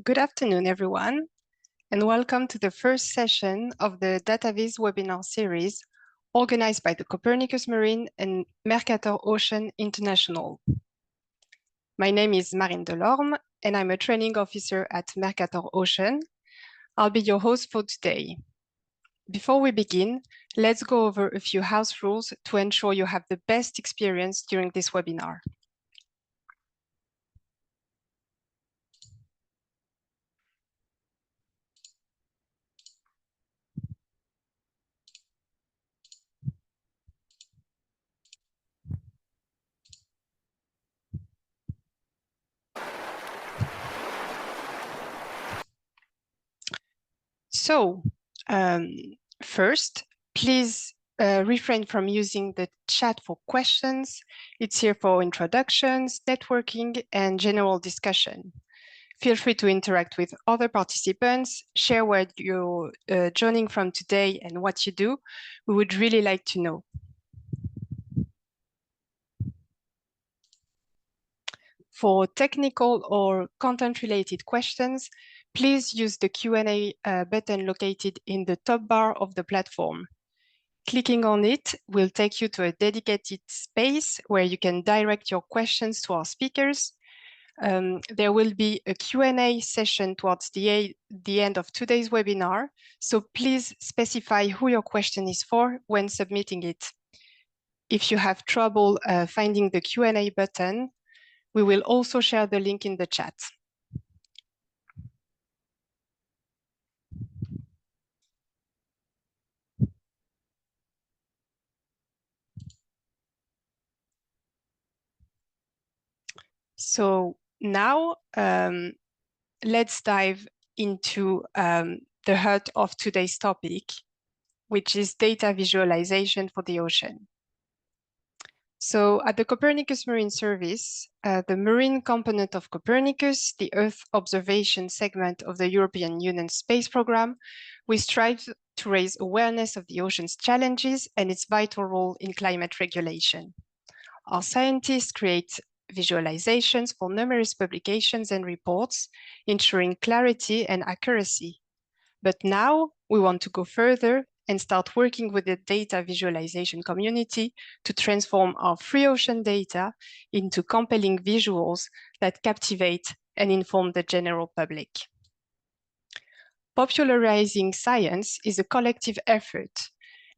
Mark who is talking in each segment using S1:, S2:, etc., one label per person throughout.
S1: Good afternoon, everyone, and welcome to the first session of the Dataviz Webinar Series organized by the Copernicus Marine and Mercator Ocean International. My name is Marine Delorme, and I'm a training officer at Mercator Ocean. I'll be your host for today. Before we begin, let's go over a few house rules to ensure you have the best experience during this webinar. So, first, please refrain from using the chat for questions. It's here for introductions, networking, and general discussion. Feel free to interact with other participants, share where you're joining from today and what you do. We would really like to know. For technical or content-related questions, please use the Q&A button located in the top bar of the platform. Clicking on it will take you to a dedicated space where you can direct your questions to our speakers. There will be a Q&A session towards the end of today's webinar, so please specify who your question is for when submitting it. If you have trouble finding the Q&A button, we will also share the link in the chat. So now let's dive into the heart of today's topic, which is data visualization for the ocean. So at the Copernicus Marine Service, the marine component of Copernicus, the Earth observation segment of the European Union Space Programme, we strive to raise awareness of the ocean's challenges and its vital role in climate regulation. Our scientists create visualizations for numerous publications and reports, ensuring clarity and accuracy. But now we want to go further and start working with the data visualization community to transform our free ocean data into compelling visuals that captivate and inform the general public. Popularizing science is a collective effort,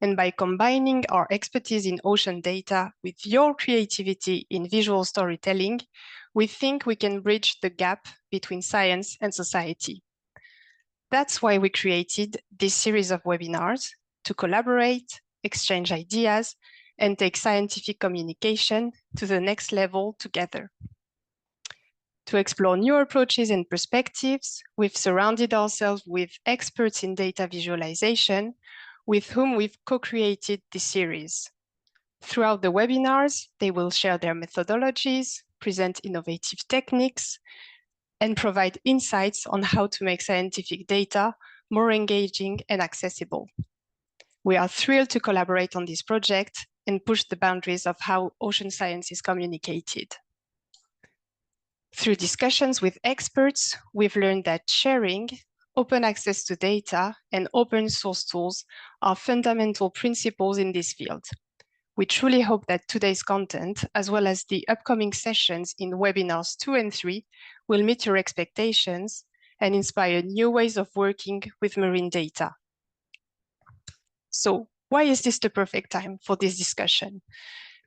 S1: and by combining our expertise in ocean data with your creativity in visual storytelling, we think we can bridge the gap between science and society. That's why we created this series of webinars to collaborate, exchange ideas, and take scientific communication to the next level together. To explore new approaches and perspectives, we've surrounded ourselves with experts in data visualization with whom we've co-created this series. Throughout the webinars, they will share their methodologies, present innovative techniques, and provide insights on how to make scientific data more engaging and accessible. We are thrilled to collaborate on this project and push the boundaries of how ocean science is communicated. Through discussions with experts, we've learned that sharing, open access to data, and open source tools are fundamental principles in this field. We truly hope that today's content, as well as the upcoming sessions in webinars 2 and 3, will meet your expectations and inspire new ways of working with marine data. So, why is this the perfect time for this discussion?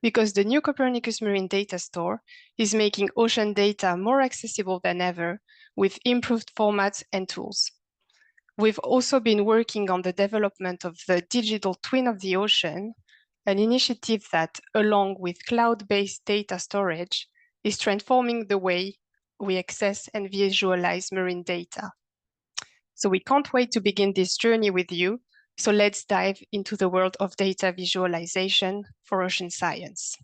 S1: Because the new Copernicus Marine Data Store is making ocean data more accessible than ever with improved formats and tools. We've also been working on the development of the digital twin of the ocean, an initiative that, along with cloud-based data storage, is transforming the way we access and visualize marine data. So we can't wait to begin this journey with you. So let's dive into the world of data visualization for ocean science.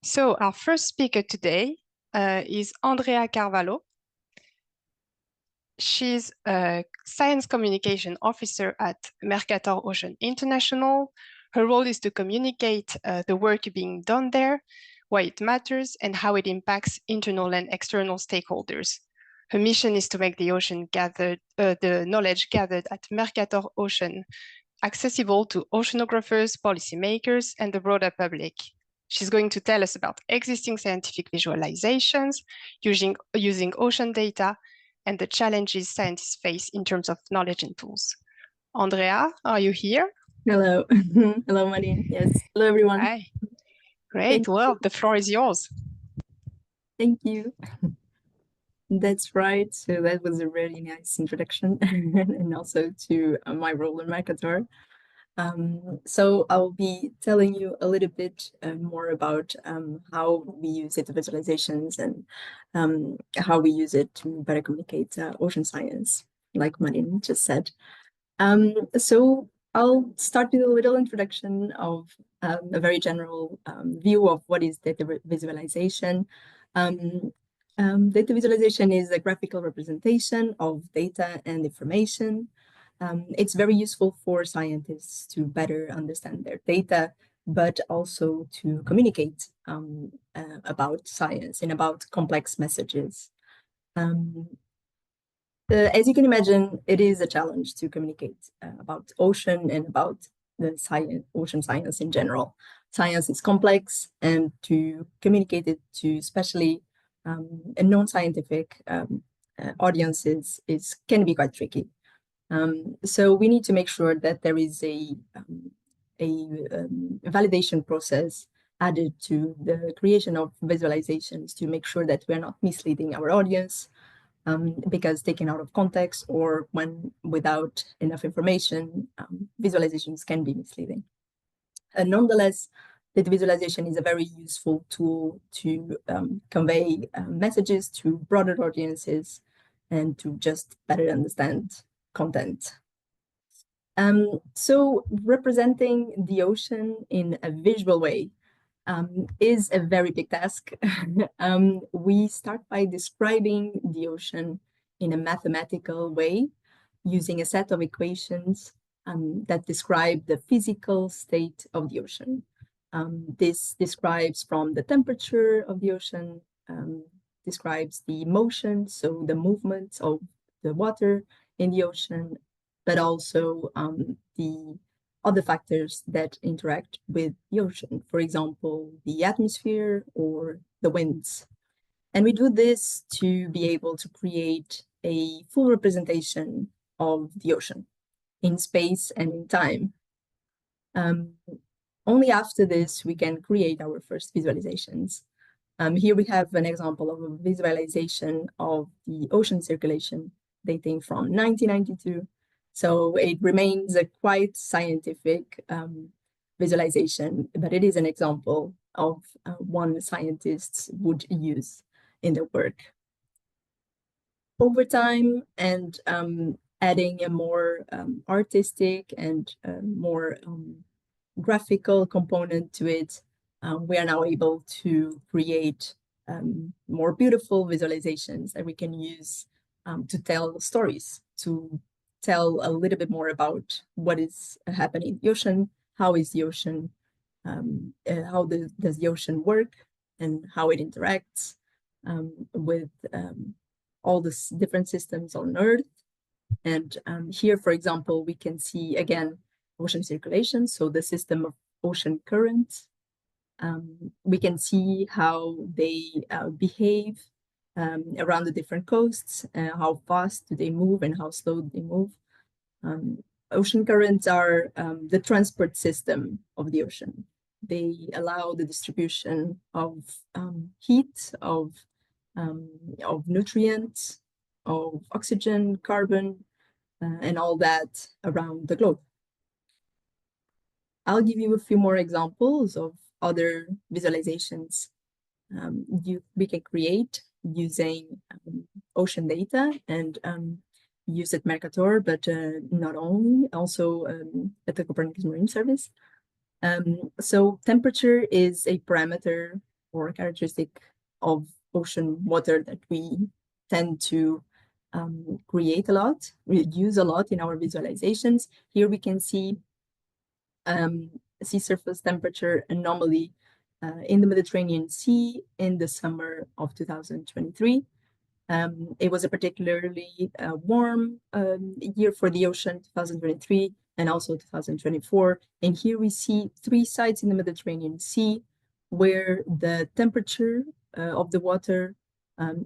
S1: So our first speaker today is Andrea Carvalho. She's a science communication officer at Mercator Ocean International. Her role is to communicate the work being done there, why it matters, and how it impacts internal and external stakeholders. Her mission is to make the the knowledge gathered at Mercator Ocean accessible to oceanographers, policymakers, and the broader public. She's going to tell us about existing scientific visualizations using ocean data and the challenges scientists face in terms of knowledge and tools. Andrea, are you here?
S2: Hello. Hello, Marine. Yes. Hello, everyone.
S1: Hi. Great. Well, the floor is yours.
S2: Thank you. That's right. So that was a really nice introduction and also to my role in Mercator. So I'll be telling you a little bit more about how we use data visualizations and how we use it to better communicate ocean science, like Marine just said. So I'll start with a little introduction of a very general view of what is data visualization. Data visualization is a graphical representation of data and information. It's very useful for scientists to better understand their data, but also to communicate about science and about complex messages. As you can imagine, it is a challenge to communicate about ocean and about the ocean science in general. Science is complex, and to communicate it to especially non-scientific audiences can be quite tricky. So we need to make sure that there is a validation process added to the creation of visualizations to make sure that we're not misleading our audience. Because taken out of context or when without enough information, visualizations can be misleading. Nonetheless, data visualization is a very useful tool to convey messages to broader audiences and to just better understand content. So representing the ocean in a visual way is a very big task. We start by describing the ocean in a mathematical way using a set of equations that describe the physical state of the ocean. This describes from the temperature of the ocean, describes the motion, so the movement of the water in the ocean, but also the other factors that interact with the ocean, for example, the atmosphere or the winds. And we do this to be able to create a full representation of the ocean in space and in time. Only after this, we can create our first visualizations. Here we have an example of a visualization of the ocean circulation dating from 1992. So it remains a quite scientific visualization, but it is an example of one scientists would use in their work. Over time and adding a more artistic and more graphical component to it, we are now able to create more beautiful visualizations that we can use to tell stories, to tell a little bit more about what is happening in the ocean, how is the ocean, how does the ocean work, and how it interacts with all the different systems on Earth. And here, for example, we can see, again, ocean circulation, so the system of ocean currents. We can see how they behave around the different coasts, how fast do they move and how slow do they move. Ocean currents are the transport system of the ocean. They allow the distribution of heat, of nutrients, of oxygen, carbon, and all that around the globe. I'll give you a few more examples of other visualizations we can create using ocean data and use at Mercator, but not only, also at the Copernicus Marine service. So temperature is a parameter or a characteristic of ocean water that we tend to create a lot, we use a lot in our visualizations. Here we can see sea surface temperature anomaly in the Mediterranean Sea in the summer of 2023. It was a particularly warm year for the ocean, 2023, and also 2024. And here we see 3 sites in the Mediterranean Sea where the temperature of the water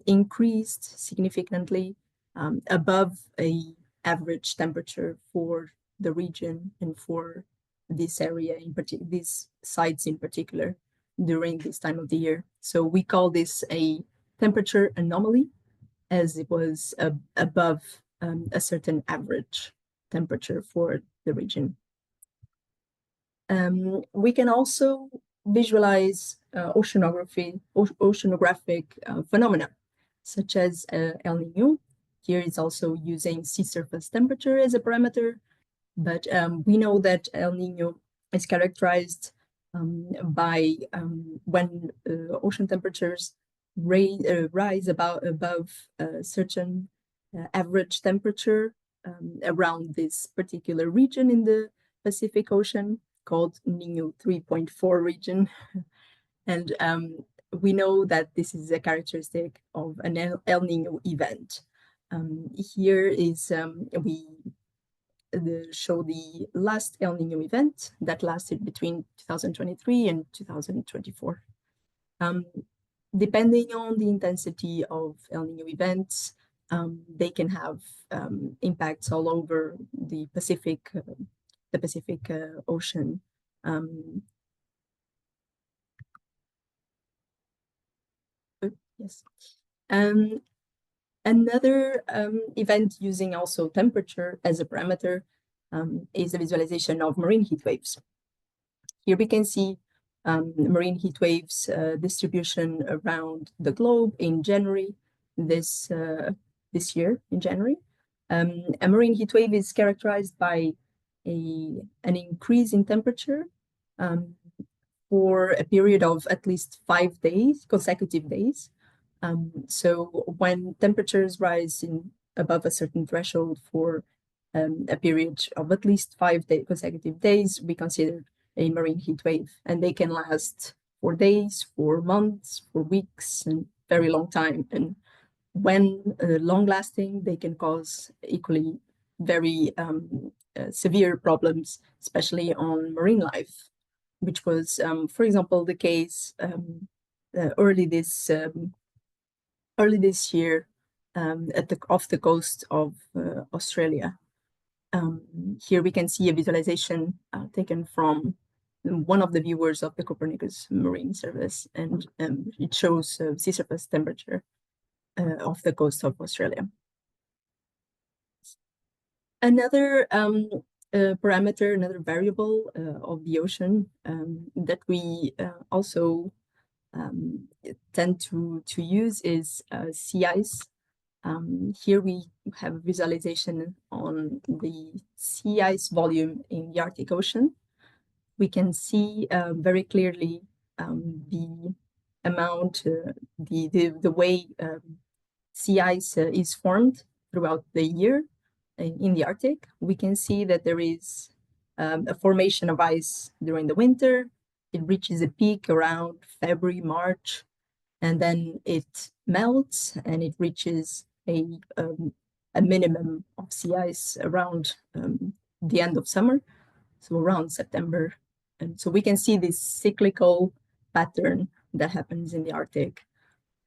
S2: increased significantly above an average temperature for the region and for this area, in particular, these sites in particular, during this time of the year. So we call this a temperature anomaly, as it was above a certain average temperature for the region. We can also visualize oceanographic phenomena, such as El Niño. Here it's also using sea surface temperature as a parameter, but we know that El Niño is characterized by when ocean temperatures rise above a certain average temperature around this particular region in the Pacific Ocean, called Niño 3.4 region. And we know that this is a characteristic of an El Niño event. Here is, we show the last El Niño event that lasted between 2023 and 2024. Depending on the intensity of El Niño events, they can have impacts all over the Pacific Ocean. Yes. Another event using also temperature as a parameter is the visualization of marine heat waves. Here we can see marine heat waves distribution around the globe in January this year, in January. A marine heat wave is characterized by an increase in temperature for a period of at least 5 days, consecutive days. So when temperatures rise above a certain threshold for a period of at least 5 consecutive days, we consider a marine heat wave, and they can last for days, for months, for weeks, and very long time. And when long-lasting, they can cause equally very severe problems, especially on marine life, which was, for example, the case early this year off the coast of Australia. Here we can see a visualization taken from one of the viewers of the Copernicus Marine service, and it shows sea surface temperature off the coast of Australia. Another parameter, another variable of the ocean that we also tend to use is sea ice. Here we have a visualization on the sea ice volume in the Arctic Ocean. We can see very clearly the amount, the way sea ice is formed throughout the year in the Arctic. We can see that there is a formation of ice during the winter. It reaches a peak around February, March, and then it melts and it reaches a minimum of sea ice around the end of summer, so around September. And so we can see this cyclical pattern that happens in the Arctic.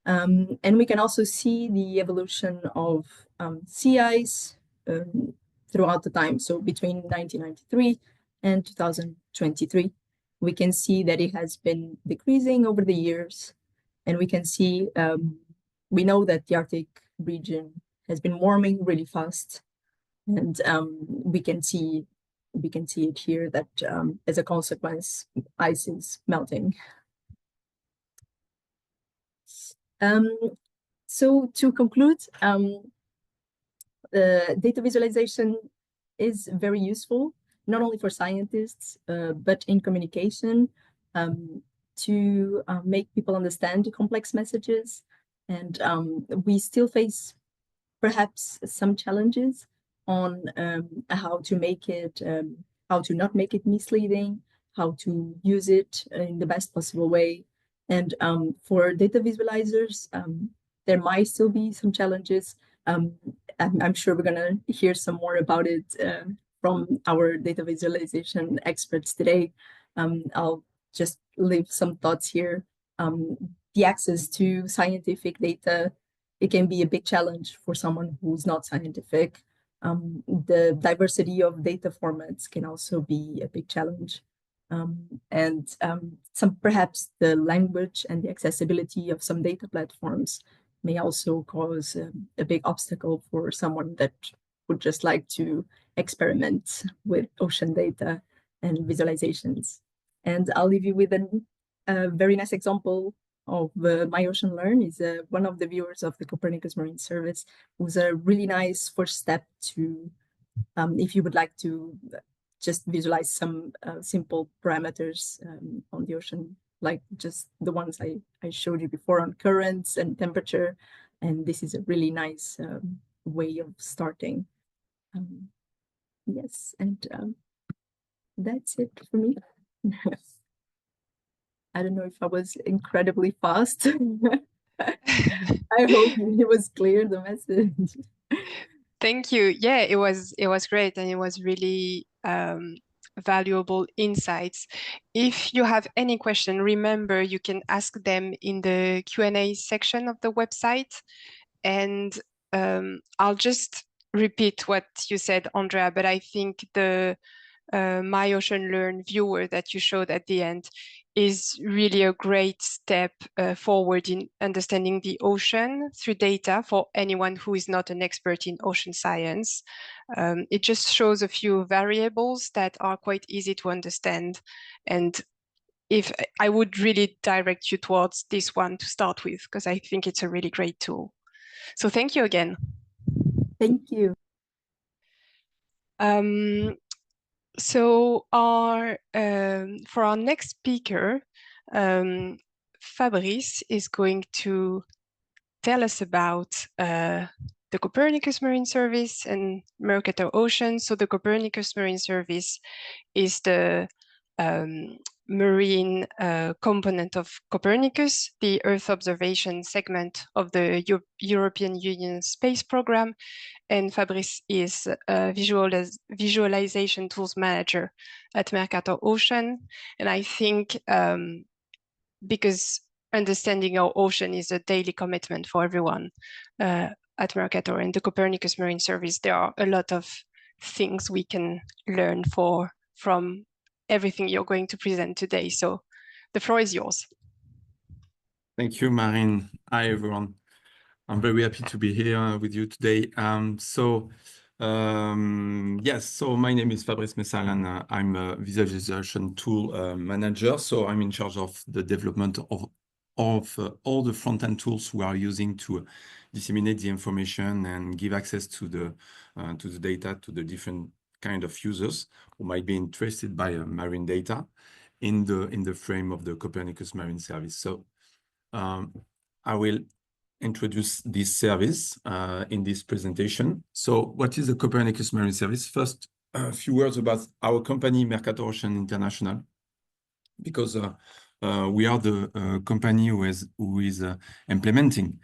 S2: And we can also see the evolution of sea ice throughout the time. So between 1993 and 2023, we can see that it has been decreasing over the years. And we can see, we know that the Arctic region has been warming really fast. And we can see it here that as a consequence, ice is melting. So to conclude, data visualization is very useful, not only for scientists, but in communication, to make people understand complex messages. And we still face perhaps some challenges on how to make it, how to not make it misleading, how to use it in the best possible way. And for data visualizers, there might still be some challenges. I'm sure we're going to hear some more about it from our data visualization experts today. I'll just leave some thoughts here. The access to scientific data, it can be a big challenge for someone who's not scientific. The diversity of data formats can also be a big challenge. And some perhaps the language and the accessibility of some data platforms may also cause a big obstacle for someone that would just like to experiment with ocean data and visualizations. And I'll leave you with a very nice example of My Ocean Learn. Is one of the viewers of the Copernicus Marine service, who's a really nice first step to, if you would like to just visualize some simple parameters on the ocean, like just the ones I showed you before on currents and temperature. And this is a really nice way of starting. Yes, and that's it for me. I don't know if I was incredibly fast. I hope it was clear, the message.
S1: Thank you. Yeah, it was great, and it was really valuable insights. If you have any question, remember you can ask them in the Q&A section of the website. And I'll just repeat what you said, Andrea, but I think the My Ocean Learn viewer that you showed at the end is really a great step forward in understanding the ocean through data for anyone who is not an expert in ocean science. It just shows a few variables that are quite easy to understand. And if I would really direct you towards this one to start with, because I think it's a really great tool. So thank you again.
S2: Thank you.
S1: So for our next speaker, Fabrice is going to tell us about the Copernicus Marine Service and Mercator Ocean. So the Copernicus Marine Service is the marine component of Copernicus, the Earth observation segment of the European Union Space Program. And Fabrice is a visualization tools manager at Mercator Ocean. And I think because understanding our ocean is a daily commitment for everyone at Mercator and the Copernicus Marine Service, there are a lot of things we can learn from everything you're going to present today. So the floor is yours.
S3: Thank you, Marine. Hi, everyone. I'm very happy to be here with you today. Yes, so my name is Fabrice Messal, and I'm a visualization tool manager. So I'm in charge of the development of all the front-end tools we are using to disseminate the information and give access to the data to the different kind of users who might be interested by marine data in the frame of the Copernicus Marine Service. So I will introduce this service in this presentation. So what is the Copernicus Marine Service? First, a few words about our company, Mercator Ocean International, because we are the company who is implementing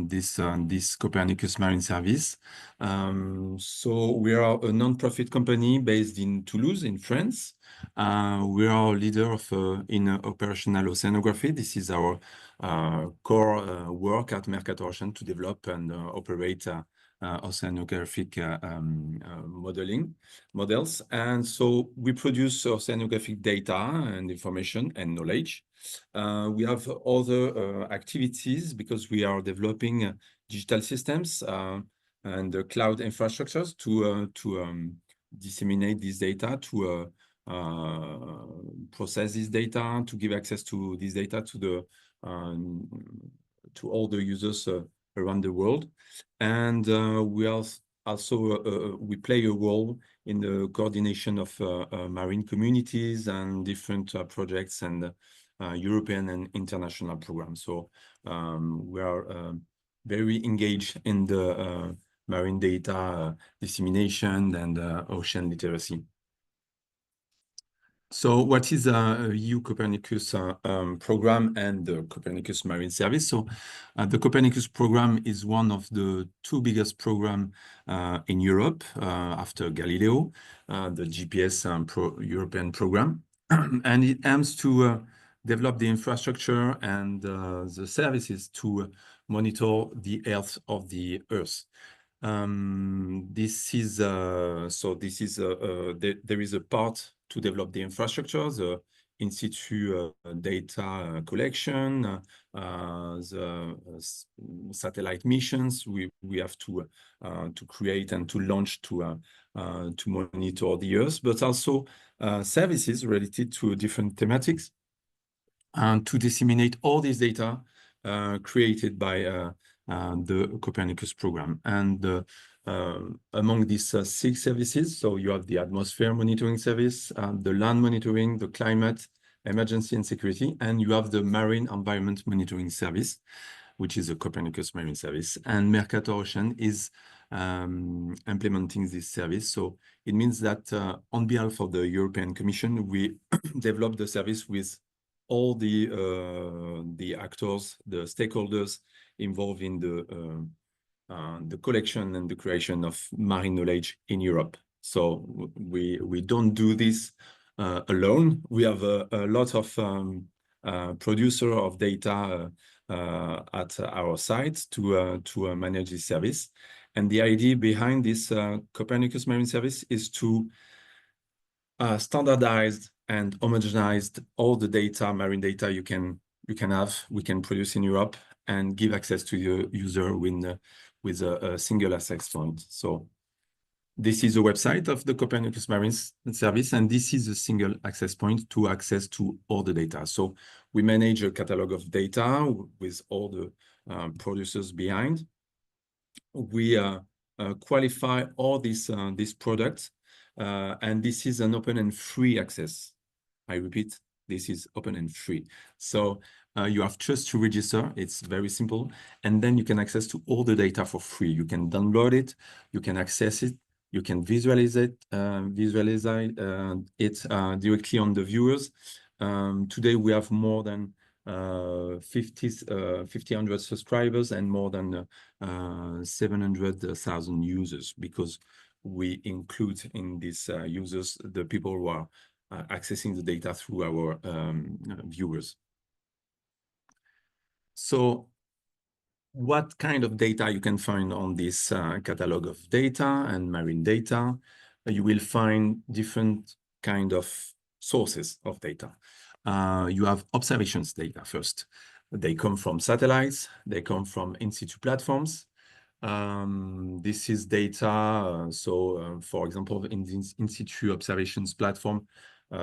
S3: this Copernicus Marine Service. So we are a non-profit company based in Toulouse, in France. We are a leader in operational oceanography. This is our core work at Mercator Ocean, to develop and operate oceanographic models. And so we produce oceanographic data and information and knowledge. We have other activities because we are developing digital systems and cloud infrastructures to disseminate this data, to process this data, to give access to this data to all the users around the world. And we also we play a role in the coordination of marine communities and different projects and European and international programs. So we are very engaged in the marine data dissemination and ocean literacy. So what is a EU Copernicus program and the Copernicus Marine Service? So the Copernicus program is one of the two biggest programs in Europe after Galileo, the GPS European program. And it aims to develop the infrastructure and the services to monitor the health of the Earth. This is there is a part to develop the infrastructure, the in situ data collection, the satellite missions we have to create and to launch to monitor the Earth, but also services related to different thematics and to disseminate all this data created by the Copernicus program. And among these 6 services, so you have the atmosphere monitoring service, the land monitoring, the climate, emergency and security, and you have the marine environment monitoring service, which is the Copernicus Marine Service. And Mercator Ocean is implementing this service. So it means that on behalf of the European Commission, we develop the service with all the actors, the stakeholders involved in the collection and the creation of marine knowledge in Europe. So we don't do this alone. We have a lot of producer of data at our site to manage this service. And the idea behind this Copernicus Marine Service is to standardize and homogenize all the data, marine data we can produce in Europe, and give access to the user with a single access point. So this is a website of the Copernicus Marine Service, and this is a single access point to access to all the data. So we manage a catalog of data with all the producers behind. We qualify all these products, and this is an open and free access. I repeat, this is open and free. So you have just to register. It's very simple. And then you can access to all the data for free. You can download it, you can access it, you can visualize it directly on the viewers. Today we have more than 1,500 subscribers and more than 700,000 users, because we include in these users the people who are accessing the data through our viewers. So what kind of data you can find on this catalog of data and marine data? You will find different kind of sources of data. You have observations data first. They come from satellites, they come from in situ platforms. This is data, for example, in the in situ observations platform,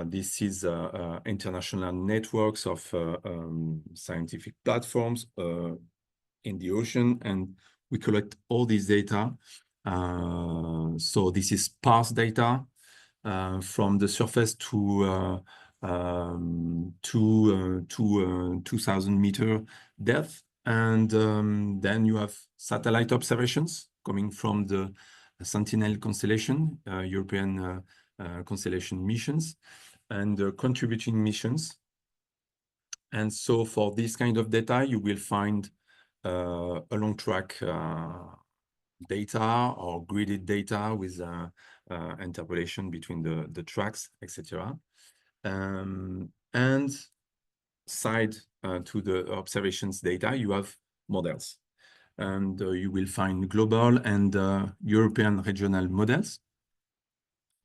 S3: this is international networks of scientific platforms in the ocean, and we collect all these data. So this is sparse data from the surface to 2,000 meter depth. And then you have satellite observations coming from the Sentinel constellation, European constellation missions, and contributing missions. And so for this kind of data, you will find a long track data or gridded data with interpolation between the tracks, etc. And side to the observations data, you have models. And you will find global and European regional models.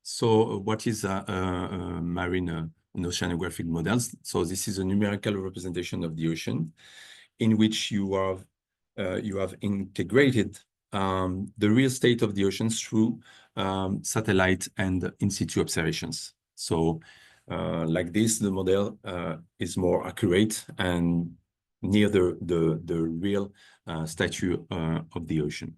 S3: So what is marine and oceanographic models? So this is a numerical representation of the ocean, in which you have integrated the real state of the oceans through satellite and in situ observations. So like this, the model is more accurate and near the real stature of the ocean.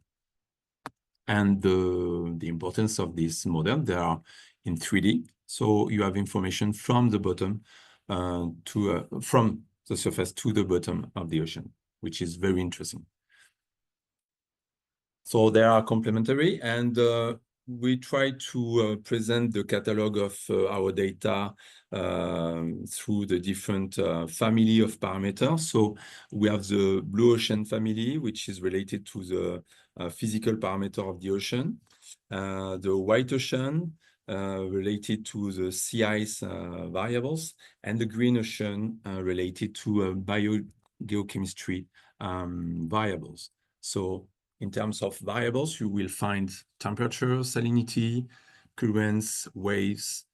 S3: And the importance of this model, they are in 3D. So you have information from the bottom from the surface to the bottom of the ocean, which is very interesting. So they are complementary, and we try to present the catalog of our data through the different family of parameters. So we have the blue ocean family, which is related to the physical parameter of the ocean. The white ocean related to the sea ice variables, and the green ocean related to biogeochemistry variables. So in terms of variables, you will find temperature, salinity, currents, waves,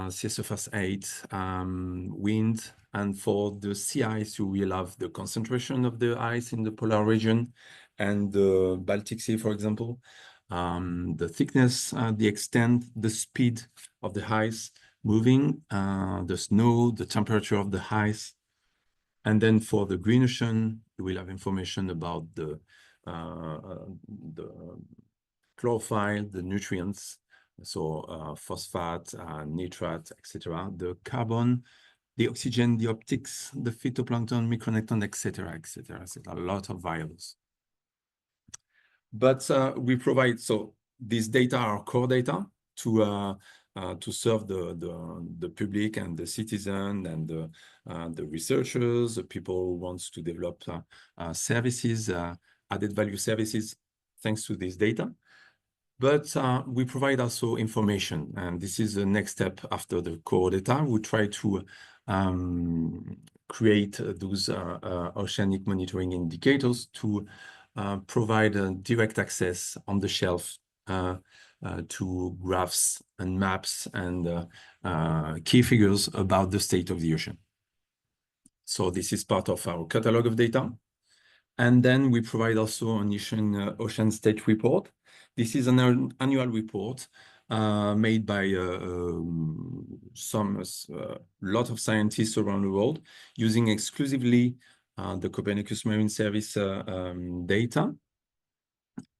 S3: sea surface height, wind, and for the sea ice, you will have the concentration of the ice in the polar region and the Baltic Sea, for example, the thickness, the extent, the speed of the ice moving, the snow, the temperature of the ice. And then for the green ocean, you will have information about the chlorophyll, the nutrients, so phosphate, nitrate, etc., the carbon, the oxygen, the optics, the phytoplankton, microplankton, etc., etc. A lot of variables. But we provide, so these data are core data to serve the public and the citizen and the researchers, the people who wants to develop services, added value services, thanks to this data. But we provide also information, and this is the next step after the core data. We try to create those oceanic monitoring indicators to provide direct access on the shelf to graphs and maps and key figures about the state of the ocean. So this is part of our catalog of data. And then we provide also an ocean state report. This is an annual report made by lot of scientists around the world using exclusively the Copernicus Marine Service data.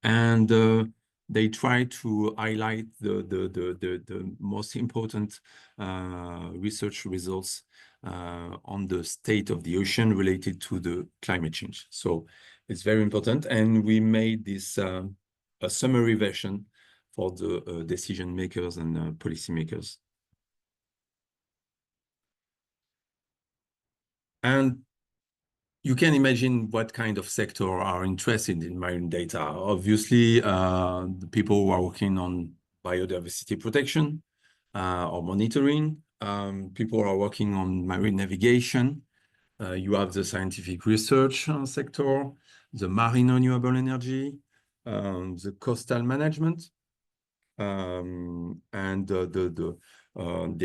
S3: And they try to highlight the most important research results on the state of the ocean related to the climate change. So it's very important. And we made this a summary version for the decision makers and policy makers. And you can imagine what kind of sector are interested in marine data. Obviously, the people who are working on biodiversity protection or monitoring, people who are working on marine navigation. You have the scientific research sector, the marine renewable energy, the coastal management, and the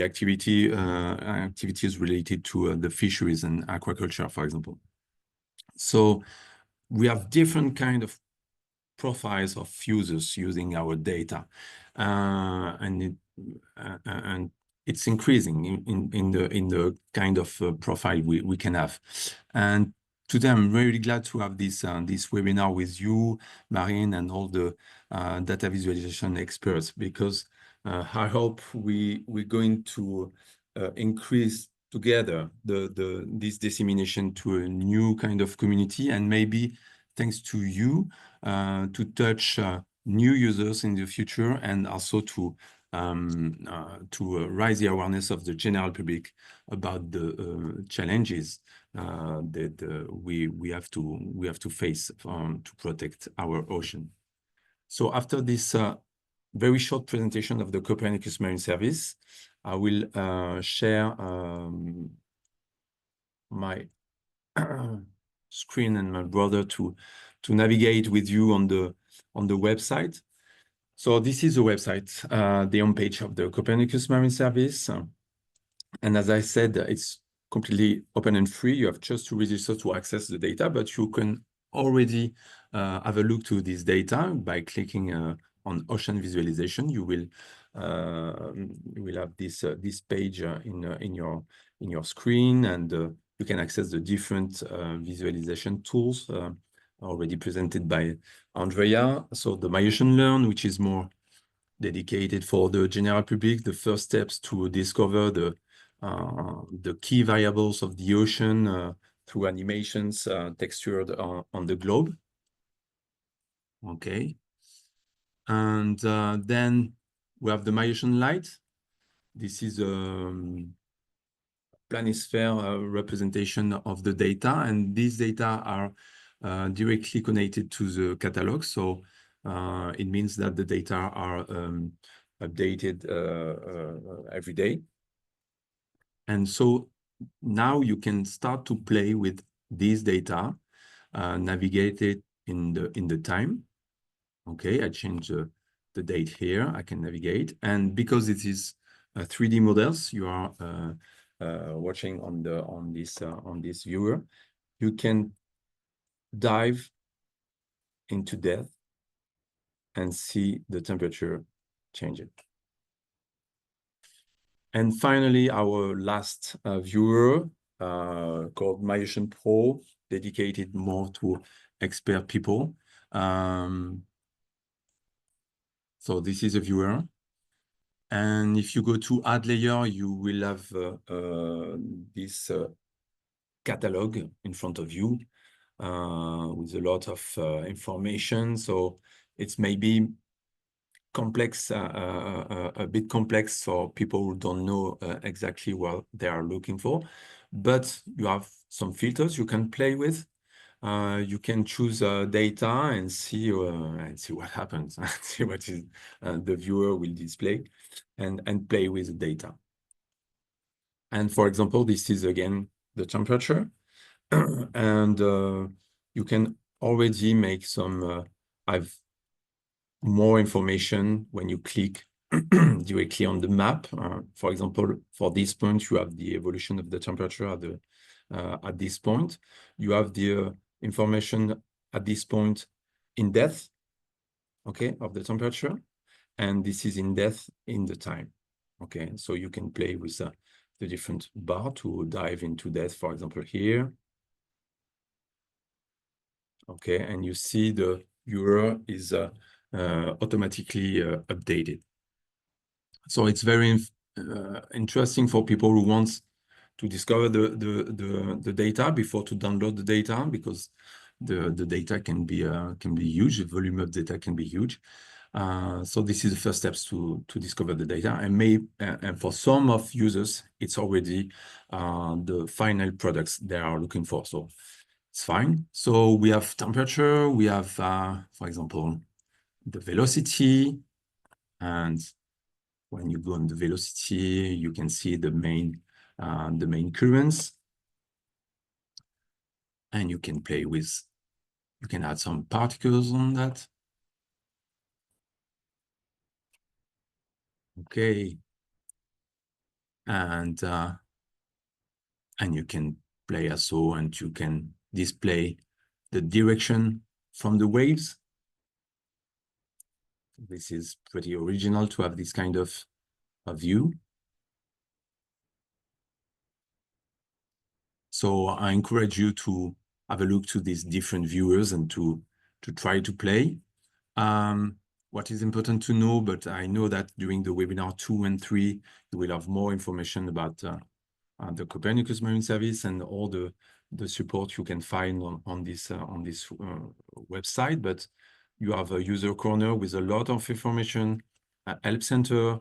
S3: activities related to the fisheries and aquaculture, for example. So we have different kind of profiles of users using our data, and it's increasing in the kind of profile we can have. And today I'm really glad to have this webinar with you, Marine, and all the data visualization experts, because I hope we're going to increase together this dissemination to a new kind of community, and maybe thanks to you to touch new users in the future, and also to raise the awareness of the general public about the challenges that we have to face to protect our ocean. So after this very short presentation of the Copernicus Marine Service, I will share my screen and my brother to navigate with you on the website. So this is the website, the homepage of the Copernicus Marine Service. And as I said, it's completely open and free. You have just to register to access the data, but you can already have a look to this data by clicking on Ocean Visualization. You will have this page in your screen, and you can access the different visualization tools already presented by Andrea. So the My Ocean Learn, which is more dedicated for the general public, the first steps to discover the key variables of the ocean through animations textured on the globe. Okay. And then we have the Mayocean light. This is a planisphere representation of the data, and these data are directly connected to the catalog. So it means that the data are updated every day. And so now you can start to play with these data, navigate it in the time. Okay, I change the date here. I can navigate, and because it is 3D models you are watching on this viewer, you can dive into depth and see the temperature changing. And finally, our last viewer called Mayocean Pro, dedicated more to expert people. So this is a viewer. And if you go to add layer, you will have this catalog in front of you with a lot of information. So it's maybe complex, a bit complex for people who don't know exactly what they are looking for. But you have some filters you can play with. You can choose data and see what happens, see what is the viewer will display, and play with the data. And for example, this is again the temperature, and you can already make some. I've more information when you click directly on the map. For example, for this point, you have the evolution of the temperature at this point. You have the information at this point in depth, okay, of the temperature, and this is in depth in the time, okay? So you can play with the different bar to dive into depth, for example, here. Okay, and you see the viewer is automatically updated. So it's very interesting for people who want to discover the data before to download the data, because the data can be huge. The volume of data can be huge. So this is the first steps to discover the data, and for some of users, it's already the final products they are looking for. So it's fine. So we have temperature, we have, for example, the velocity, and when you go on the velocity, you can see the main currents, and you can play with, you can add some particles on that. Okay, and you can play also, and you can display the direction from the waves. This is pretty original to have this kind of view. So I encourage you to have a look to these different viewers and to try to play. What is important to know, but I know that during the webinar 2 and 3, you will have more information about the Copernicus Marine service and all the support you can find on this website. But you have a user corner with a lot of information, a help center,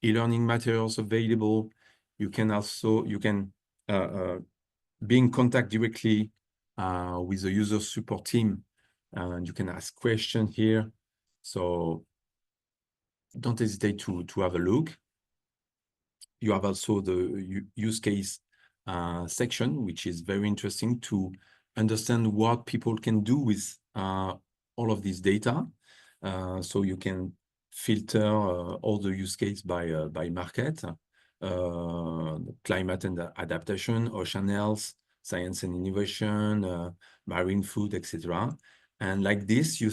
S3: e-learning materials available. You can also be in contact directly with the user support team, and you can ask questions here. So don't hesitate to have a look. You have also the use case section, which is very interesting to understand what people can do with all of this data. So you can filter all the use case by market, climate and adaptation, ocean health, science and innovation, marine food, etc. And like this, you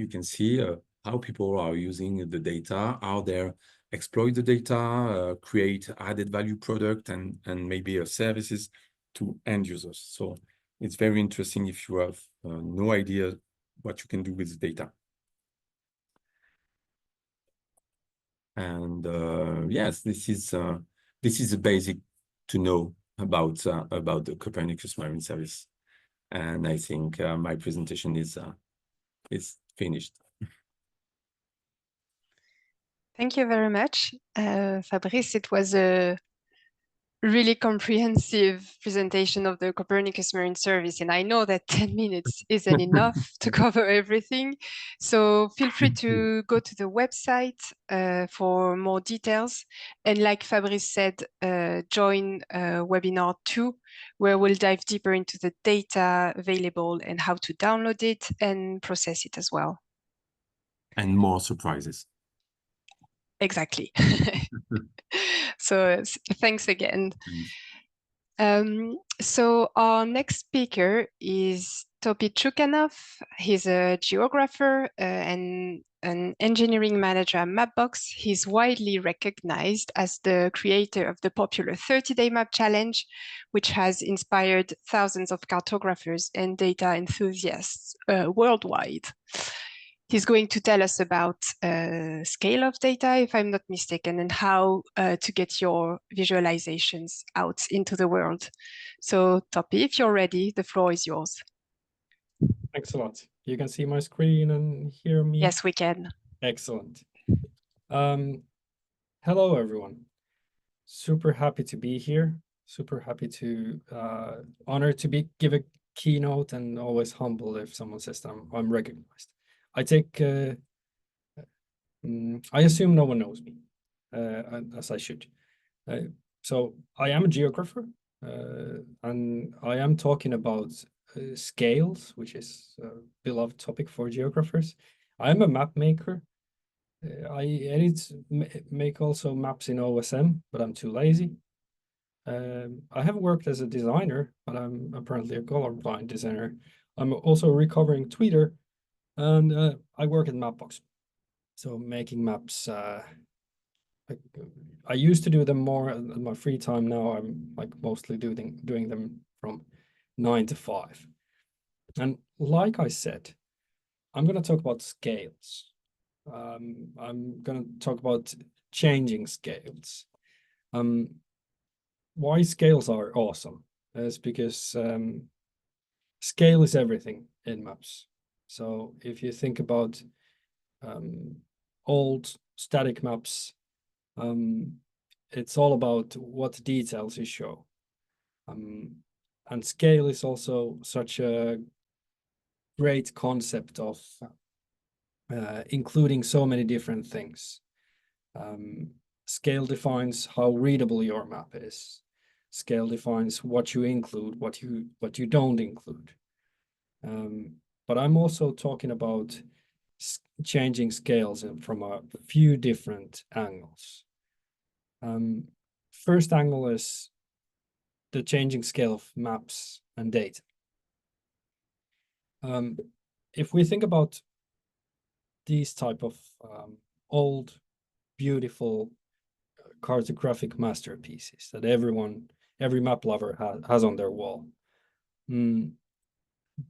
S3: can see how people are using the data, how they exploit the data, create added value product and maybe services to end users. So it's very interesting if you have no idea what you can do with the data. And yes, this is a basic to know about the Copernicus Marine service. And I think my presentation is finished.
S1: Thank you very much, Fabrice. It was a really comprehensive presentation of the Copernicus Marine service, and I know that 10 minutes isn't enough to cover everything. So feel free to go to the website for more details. And like Fabrice said, join webinar 2, where we'll dive deeper into the data available and how to download it and process it as well.
S3: And more surprises.
S1: Exactly. So thanks again. So our next speaker is Topi Chukhanov. He's a geographer and an engineering manager at Mapbox. He's widely recognized as the creator of the popular 30-day map challenge, which has inspired thousands of cartographers and data enthusiasts worldwide. He's going to tell us about scale of data, if I'm not mistaken, and how to get your visualizations out into the world. So Topi, if you're ready, the floor is yours.
S4: Thanks a lot. You can see my screen and hear me?
S1: Yes, we can.
S4: Excellent. Hello, everyone. Super happy to be here. Super happy to, honored to give a keynote, and always humbled if someone says that I'm recognized. I assume no one knows me, as I should. So I am a geographer, and I am talking about scales, which is a beloved topic for geographers. I am a map maker. I make also maps in OSM, but I'm too lazy. I have worked as a designer, but I'm apparently a colorblind designer. I'm also a recovering tweeter, and I work at Mapbox. So making maps, I used to do them more in my free time. Now I'm like mostly doing them from 9 to 5. And like I said, I'm going to talk about scales. I'm going to talk about changing scales. Why scales are awesome is because scale is everything in maps. So if you think about old static maps, it's all about what details you show. And scale is also such a great concept of including so many different things. Scale defines how readable your map is. Scale defines what you include, what you don't include. But I'm also talking about changing scales from a few different angles. First angle is the changing scale of maps and data. If we think about these type of old, beautiful cartographic masterpieces that every map lover has on their wall,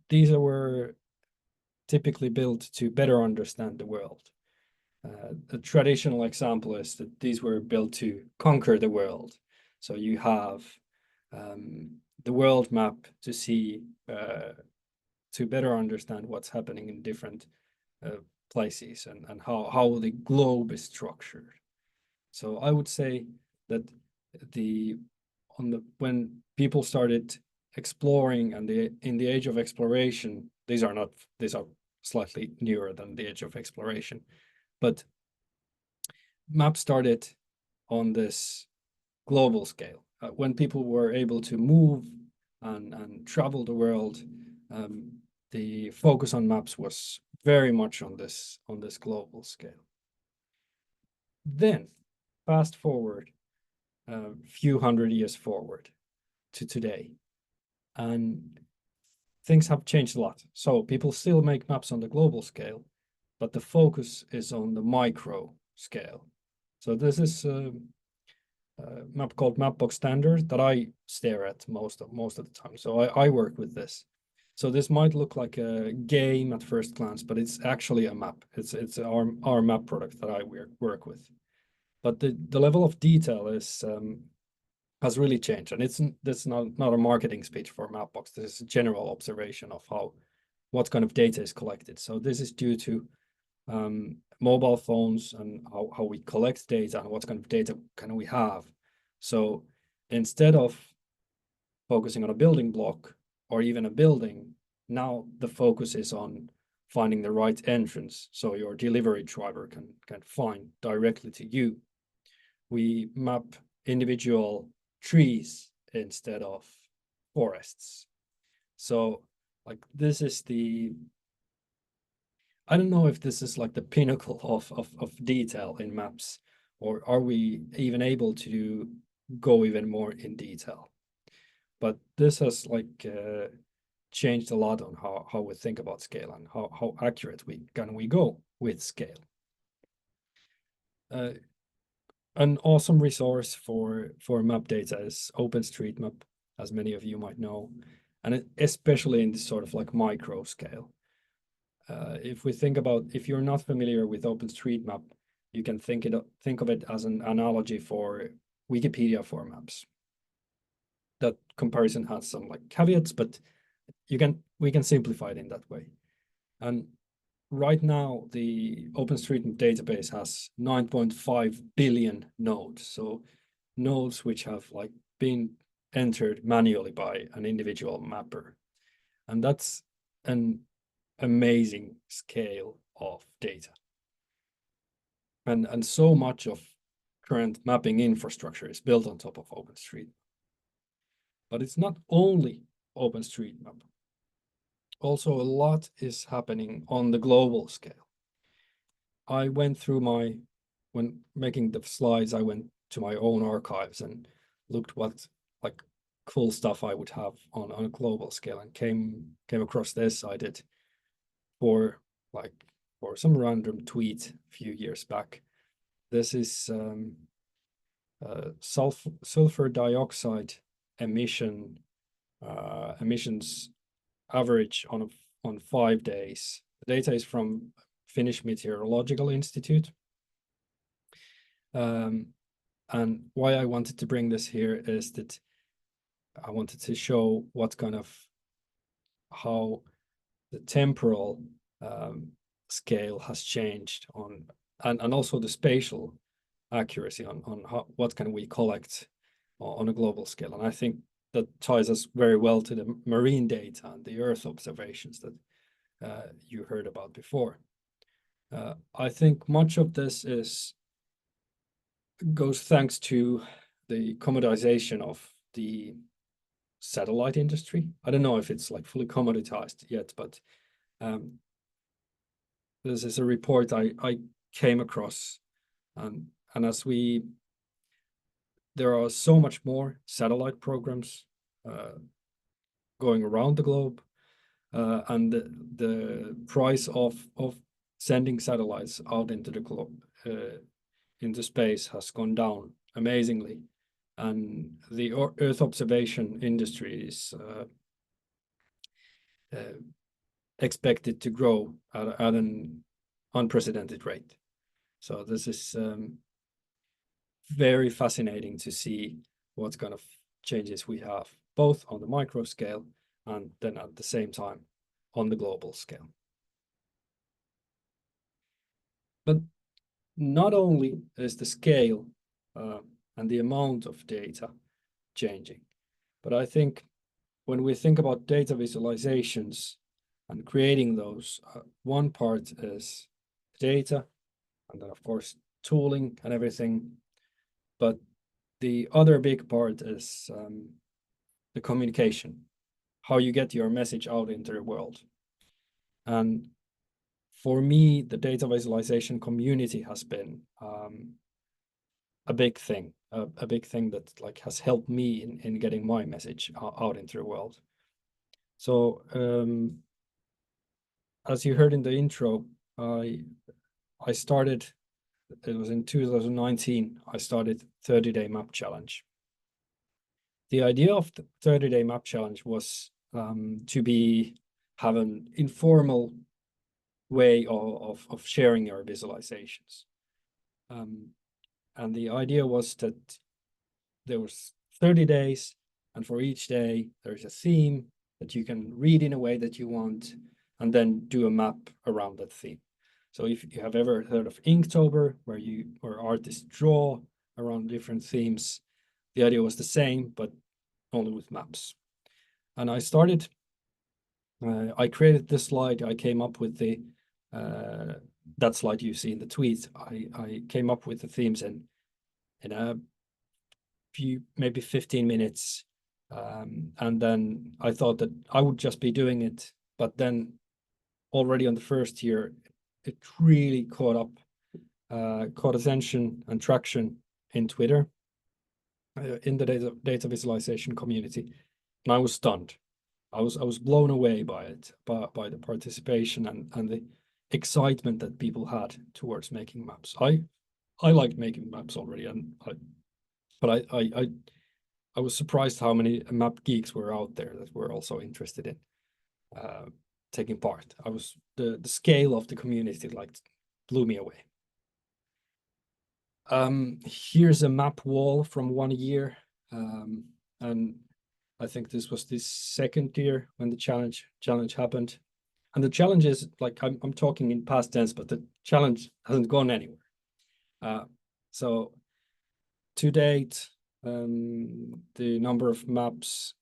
S4: these were typically built to better understand the world. A traditional example is that these were built to conquer the world. So you have the world map to see, to better understand what's happening in different places and how the globe is structured. So I would say that when people started exploring and in the age of exploration, these are slightly newer than the age of exploration, but maps started on this global scale. When people were able to move and travel the world, the focus on maps was very much on this global scale. Then fast forward a few hundred years forward to today, and things have changed a lot. So people still make maps on the global scale, but the focus is on the micro scale. So this is a map called Mapbox Standard that I stare at most of the time. So I work with this. So this might look like a game at first glance, but it's actually a map. It's our map product that I work with. But the level of detail has really changed, and that's not a marketing speech for Mapbox. This is a general observation of what kind of data is collected. So this is due to mobile phones and how we collect data and what kind of data can we have. So instead of focusing on a building block or even a building, now the focus is on finding the right entrance so your delivery driver can find directly to you. We map individual trees instead of forests. So like this is I don't know if this is like the pinnacle of detail in maps, or are we even able to go even more in detail? But this has like changed a lot on how we think about scale and how accurate can we go with scale. An awesome resource for map data is OpenStreetMap, as many of you might know, and especially in this sort of like micro scale. If we think about, if you're not familiar with OpenStreetMap, you can think of it as an analogy for Wikipedia for maps. That comparison has some like caveats, but we can simplify it in that way. And right now, the OpenStreetMap database has 9.5 billion nodes. So nodes which have like been entered manually by an individual mapper. And that's an amazing scale of data. And so much of current mapping infrastructure is built on top of OpenStreetMap. But it's not only OpenStreetMap. Also, a lot is happening on the global scale. I went through when making the slides, I went to my own archives and looked what like cool stuff I would have on a global scale, and came across this. I did for some random tweet a few years back. This is sulfur dioxide emissions average on 5 days. The data is from Finnish Meteorological Institute. And why I wanted to bring this here is that I wanted to show what kind of how the temporal scale has changed on, and also the spatial accuracy on what can we collect on a global scale. And I think that ties us very well to the marine data and the Earth observations that you heard about before. I think much of this goes thanks to the commoditization of the satellite industry. I don't know if it's like fully commoditized yet, but this is a report I came across, and as there are so much more satellite programs going around the globe, and the price of sending satellites out into the globe, into space, has gone down amazingly, and the Earth observation industry is expected to grow at an unprecedented rate. So this is very fascinating to see what kind of changes we have, both on the micro scale and then at the same time on the global scale. But not only is the scale and the amount of data changing, but I think when we think about data visualizations and creating those, one part is data, and then of course tooling and everything. But the other big part is the communication, how you get your message out into the world. And for me, the data visualization community has been a big thing that like has helped me in getting my message out into the world. So as you heard in the intro, I started, it was in 2019, I started 30-day map challenge. The idea of the 30-day map challenge was to have an informal way of sharing your visualizations. And the idea was that there was 30 days, and for each day there's a theme that you can read in a way that you want, and then do a map around that theme. So if you have ever heard of Inktober, where artists draw around different themes, the idea was the same, but only with maps. And I started, I created this slide. I came up with the that slide you see in the tweet. I came up with the themes in a few, maybe 15 minutes. And then I thought that I would just be doing it. But then already on the first year, it really caught attention and traction in Twitter, in the data visualization community. And I was stunned. I was blown away by it, by the participation and the excitement that people had towards making maps. I liked making maps already, but I was surprised how many map geeks were out there that were also interested in taking part. The scale of the community blew me away. Here's a map wall from 1 year, and I think this was the second year when the challenge happened. And the challenge is, like, I'm talking in past tense, but the challenge hasn't gone anywhere. So to date, the number of maps,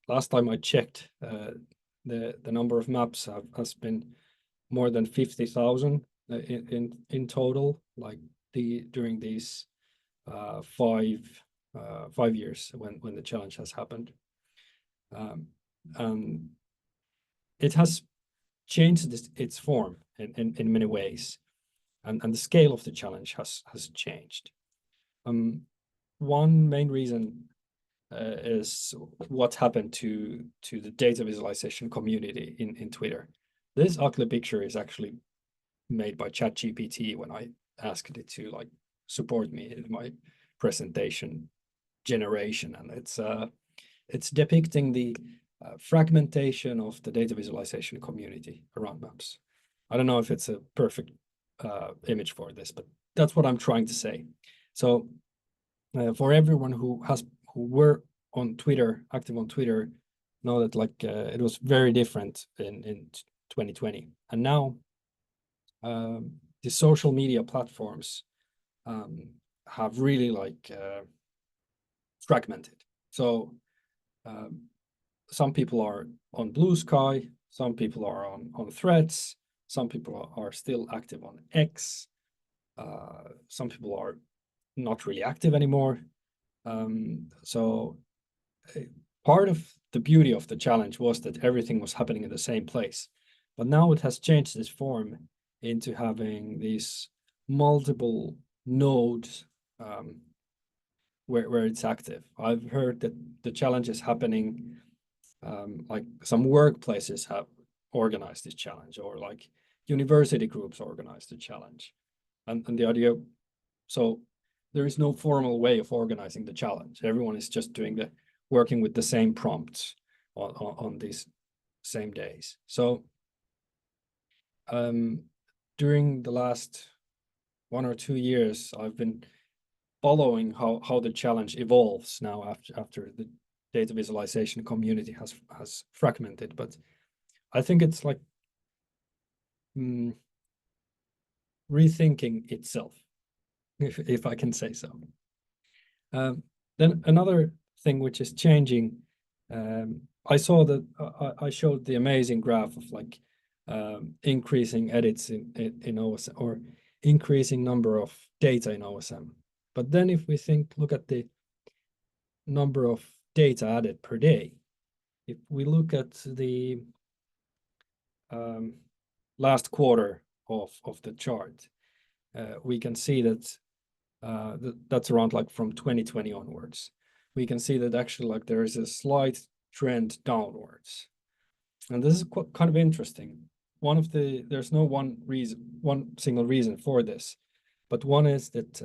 S4: last time I checked, the number of maps has been more than 50,000 in total, like during these 5 years when the challenge has happened. It has changed its form in many ways, and the scale of the challenge has changed. One main reason is what happened to the data visualization community in Twitter. This ugly picture is actually made by ChatGPT when I asked it to support me in my presentation generation, and it's depicting the fragmentation of the data visualization community around maps. I don't know if it's a perfect image for this, but that's what I'm trying to say. So for everyone who were on Twitter, active on Twitter, know that it was very different in 2020, and now the social media platforms have really fragmented. So some people are on Blue Sky, some people are on Threads, some people are still active on X, some people are not really active anymore. So part of the beauty of the challenge was that everything was happening in the same place. But now it has changed its form into having these multiple nodes where it's active. I've heard that the challenge is happening, like some workplaces have organized this challenge, or like university groups organized the challenge. And the idea, so there is no formal way of organizing the challenge. Everyone is just working with the same prompts on these same days. So during the last 1 or 2 years, I've been following how the challenge evolves now after the data visualization community has fragmented. But I think it's rethinking itself, if I can say so. Then another thing which is changing, I saw that I showed the amazing graph of increasing edits in OSM, or increasing number of data in OSM. But then if we look at the number of data added per day, if we look at the last quarter of the chart, we can see that that's around from 2020 onwards. We can see that actually there is a slight trend downwards, and this is kind of interesting. There's no one single reason for this, but one is that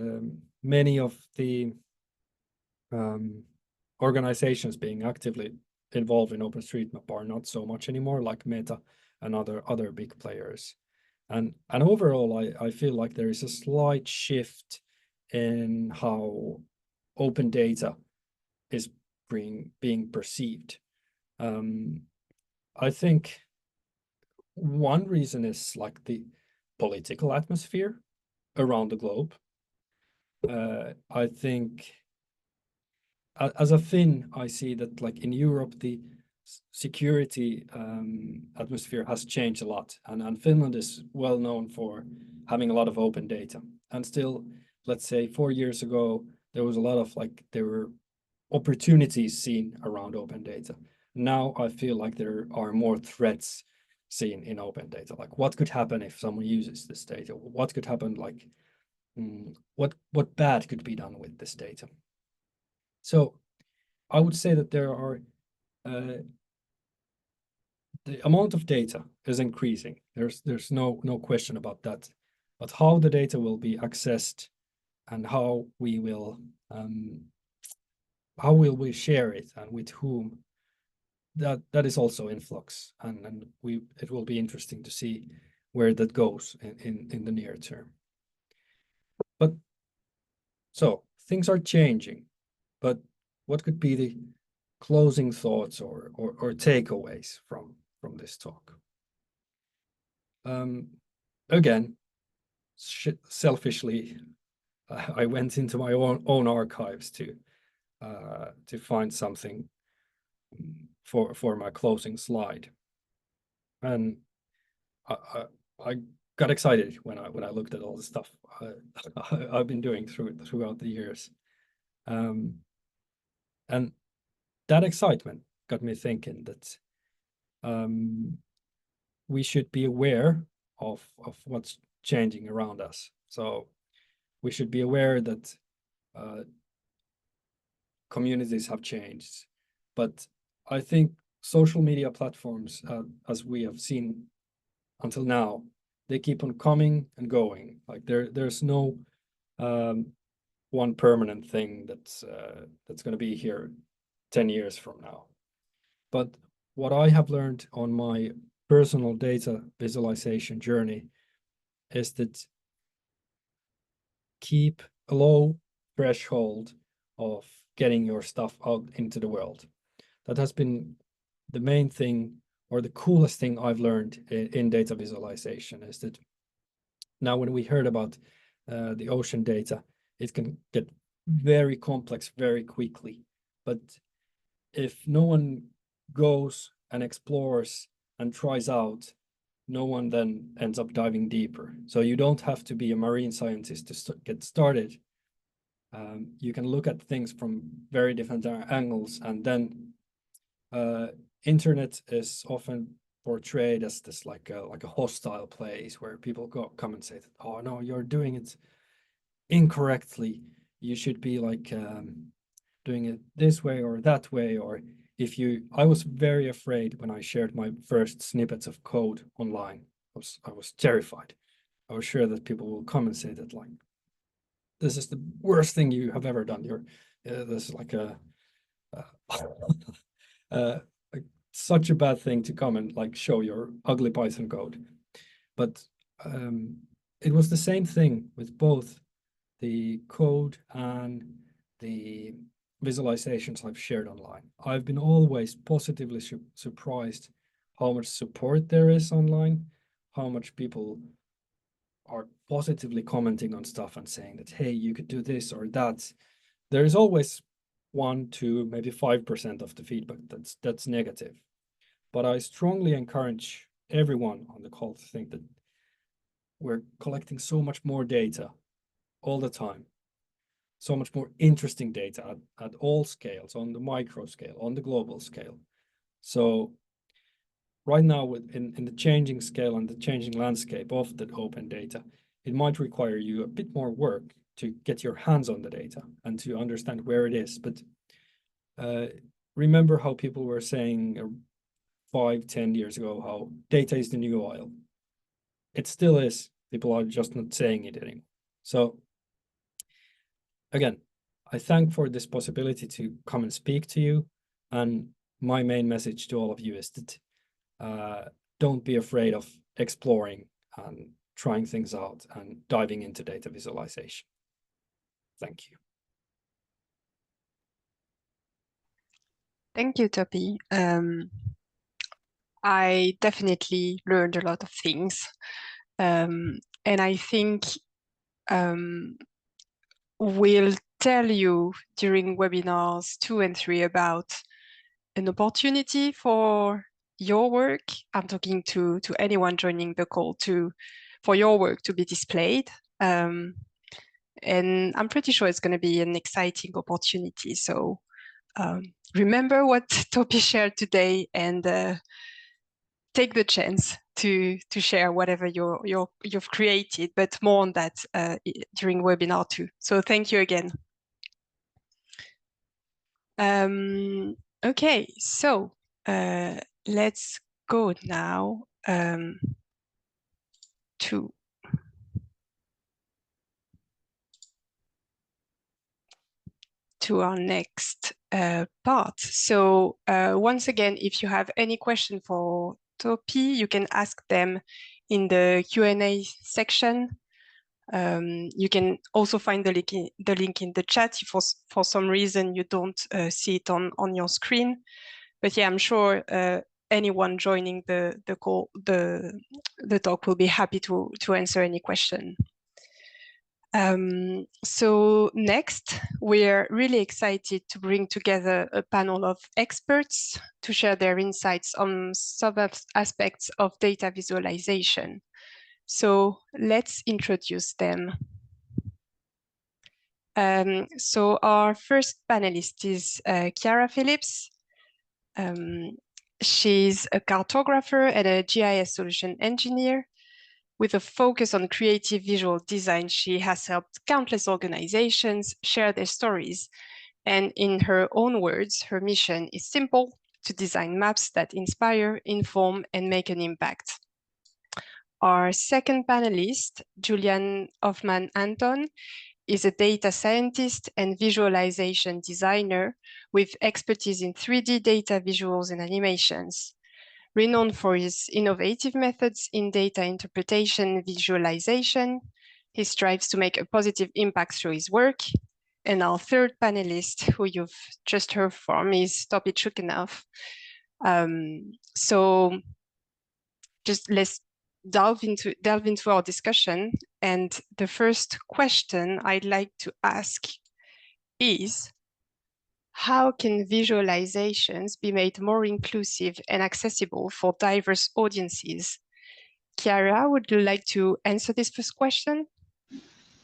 S4: many of the organizations being actively involved in OpenStreetMap are not so much anymore, like Meta and other big players. And overall, I feel like there is a slight shift in how open data is being perceived. I think one reason is like the political atmosphere around the globe. I think as a Finn, I see that like in Europe, the security atmosphere has changed a lot, and Finland is well known for having a lot of open data. And still, let's say 4 years ago, there was a lot of like, there were opportunities seen around open data. Now I feel like there are more threats seen in open data. Like what could happen if someone uses this data? What could happen, like what bad could be done with this data? So I would say that there are the amount of data is increasing. There's no question about that. But how the data will be accessed and how we will share it and with whom, that is also in flux, and it will be interesting to see where that goes in the near term. But so things are changing, but what could be the closing thoughts or takeaways from this talk? Again, selfishly, I went into my own archives to find something for my closing slide, and I got excited when I looked at all the stuff I've been doing throughout the years, and that excitement got me thinking that we should be aware of what's changing around us. So we should be aware that communities have changed, but I think social media platforms, as we have seen until now, they keep on coming and going. Like there's no one permanent thing that's going to be here 10 years from now. But what I have learned on my personal data visualization journey is that keep a low threshold of getting your stuff out into the world. That has been the main thing, or the coolest thing I've learned in data visualization, is that now when we heard about the ocean data, it can get very complex very quickly. But if no one goes and explores and tries out, no one then ends up diving deeper. So you don't have to be a marine scientist to get started. You can look at things from very different angles, and then internet is often portrayed as this like a hostile place where people come and say that, oh no, you're doing it incorrectly. You should be like doing it this way or that way. Or I was very afraid when I shared my first snippets of code online. I was terrified. I was sure that people will come and say that, like, this is the worst thing you have ever done. This is like like such a bad thing to come and like show your ugly Python code. But it was the same thing with both the code and the visualizations I've shared online. I've been always positively surprised how much support there is online, how much people are positively commenting on stuff and saying that, hey, you could do this or that. There is always 1 to maybe 5% of the feedback that's negative. But I strongly encourage everyone on the call to think that we're collecting so much more data all the time, so much more interesting data at all scales, on the micro scale, on the global scale. So right now, in the changing scale and the changing landscape of the open data, it might require you a bit more work to get your hands on the data and to understand where it is. But remember how people were saying 5-10 years ago how data is the new oil. It still is. People are just not saying it anymore. So again, I thank for this possibility to come and speak to you. And my main message to all of you is that don't be afraid of exploring and trying things out and diving into data visualization. Thank you.
S1: Thank you, Topi. I definitely learned a lot of things. And I think we'll tell you during webinars 2 and 3 about an opportunity for your work. I'm talking to anyone joining the call for your work to be displayed. And I'm pretty sure it's going to be an exciting opportunity. So remember what Topi shared today and take the chance to share whatever you've created, but more on that during webinar 2. So thank you again. Okay, so let's go now to our next part. So once again, if you have any question for Topi, you can ask them in the Q&A section. You can also find the link in the chat if for some reason you don't see it on your screen. But yeah, I'm sure anyone joining the call, the talk will be happy to answer any question. So next, we're really excited to bring together a panel of experts to share their insights on some aspects of data visualization. So let's introduce them. So our first panelist is Chiara Phillips. She's a cartographer and a GIS solution engineer. With a focus on creative visual design, she has helped countless organizations share their stories. And in her own words, her mission is simple: to design maps that inspire, inform, and make an impact. Our second panelist, Julian Hoffman-Anton, is a data scientist and visualization designer with expertise in 3D data visuals and animations. Renowned for his innovative methods in data interpretation and visualization, he strives to make a positive impact through his work. And our third panelist, who you've just heard from, is Topi Chukhanov. So just let's delve into our discussion. And the first question I'd like to ask is, how can visualizations be made more inclusive and accessible for diverse audiences? Chiara, would you like to answer this first question?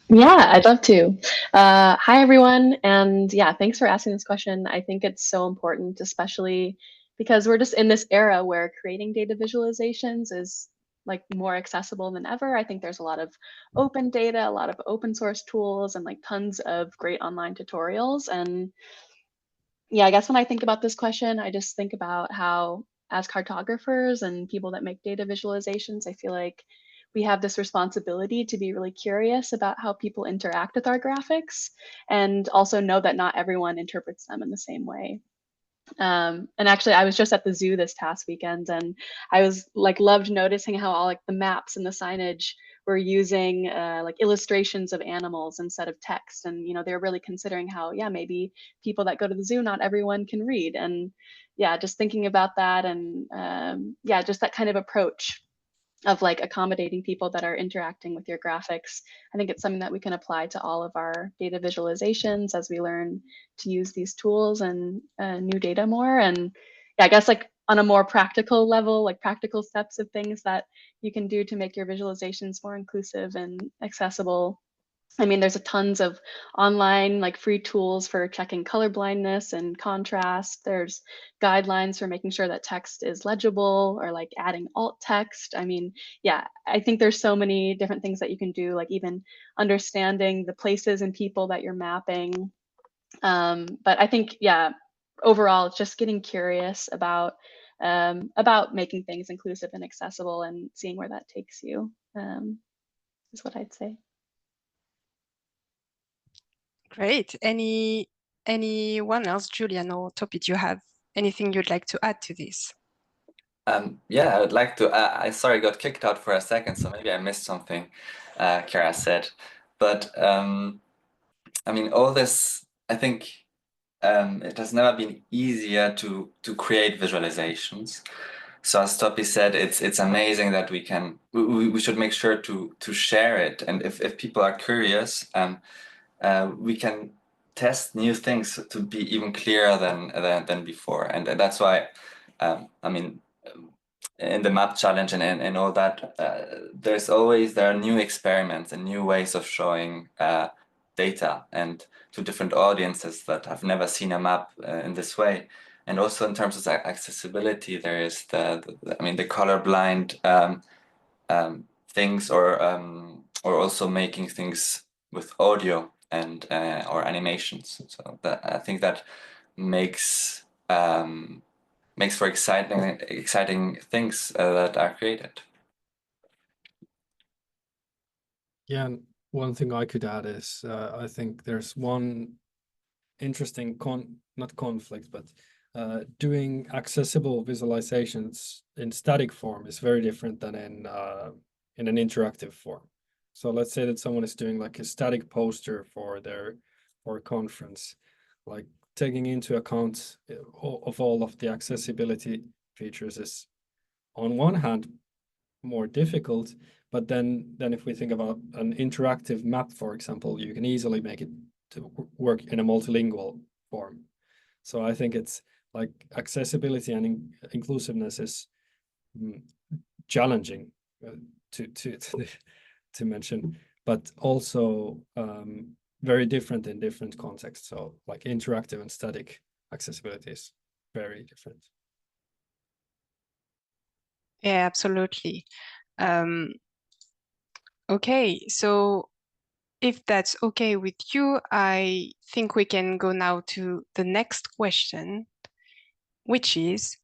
S5: Yeah, I'd love to. Hi, everyone. And yeah, thanks for asking this question. I think it's so important, especially because we're just in this era where creating data visualizations is like more accessible than ever. I think there's a lot of open data, a lot of open source tools, and like tons of great online tutorials. And yeah, I guess when I think about this question, I just think about how as cartographers and people that make data visualizations, I feel like we have this responsibility to be really curious about how people interact with our graphics and also know that not everyone interprets them in the same way. And actually, I was just at the zoo this past weekend, and I was like loved noticing how all like the maps and the signage were using like illustrations of animals instead of text. And you know, they're really considering how, yeah, maybe people that go to the zoo, not everyone can read. And yeah, just thinking about that, and yeah, just that kind of approach of like accommodating people that are interacting with your graphics. I think it's something that we can apply to all of our data visualizations as we learn to use these tools and new data more. And yeah, I guess like on a more practical level, like practical steps of things that you can do to make your visualizations more inclusive and accessible. I mean, there's a tons of online like free tools for checking color blindness and contrast. There's guidelines for making sure that text is legible or like adding alt text. I mean, yeah, I think there's so many different things that you can do, like even understanding the places and people that you're mapping. But I think, yeah, overall, it's just getting curious about making things inclusive and accessible and seeing where that takes you is what I'd say.
S1: Great. Anyone else, Julian or Topi, do you have anything you'd like to add to this?
S6: Yeah, I would like to. I sorry, I got kicked out for a second, so maybe I missed something Chiara said. But I mean, all this, I think it has never been easier to create visualizations. So as Topi said, it's amazing that we should make sure to share it, and if people are curious, we can test new things to be even clearer than before, and that's why I mean, in the map challenge and all that, there are new experiments and new ways of showing data and to different audiences that have never seen a map in this way. And also in terms of accessibility, there is the colorblind things, or also making things with audio and or animations. So I think that makes for exciting things that are created.
S4: Yeah, and one thing I could add is I think there's one interesting not conflict, but doing accessible visualizations in static form is very different than in an interactive form. So let's say that someone is doing like a static poster for a conference, like taking into account of all of the accessibility features is on one hand more difficult, but then if we think about an interactive map, for example, you can easily make it to work in a multilingual form. So I think it's like accessibility and inclusiveness is challenging to mention, but also very different in different contexts. So like interactive and static accessibility is very different.
S1: Yeah, absolutely. Okay, so if that's okay with you, I think we can go now to the next question, which is,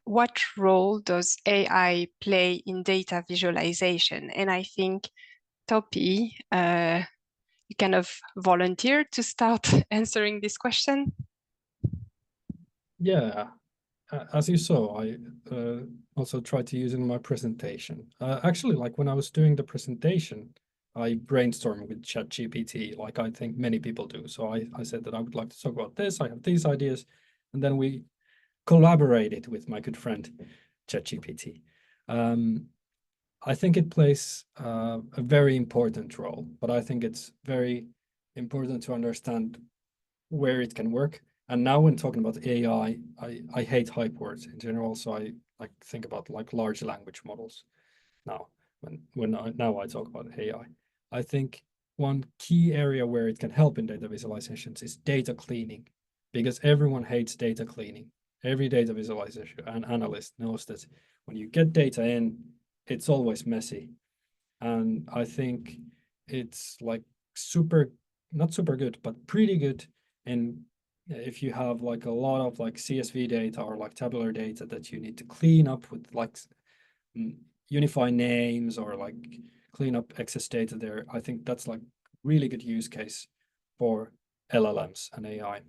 S1: what role does AI play in data visualization? And I think, Topi, you kind of volunteered to start answering this question.
S4: Yeah, as you saw, I also tried to use it in my presentation. Actually, like when I was doing the presentation, I brainstormed with ChatGPT, like I think many people do. So I said that I would like to talk about this. I have these ideas. And then we collaborated with my good friend, ChatGPT. I think it plays a very important role, but I think it's very important to understand where it can work. And now when talking about AI, I hate hype words in general. So I like think about like large language models now now I talk about AI. I think one key area where it can help in data visualizations is data cleaning, because everyone hates data cleaning. Every data visualization and analyst knows that when you get data in, it's always messy. And I think it's like not super good, but pretty good in if you have like a lot of like CSV data or like tabular data that you need to clean up with like unify names or like clean up excess data there. I think that's like really good use case for LLMs and AI.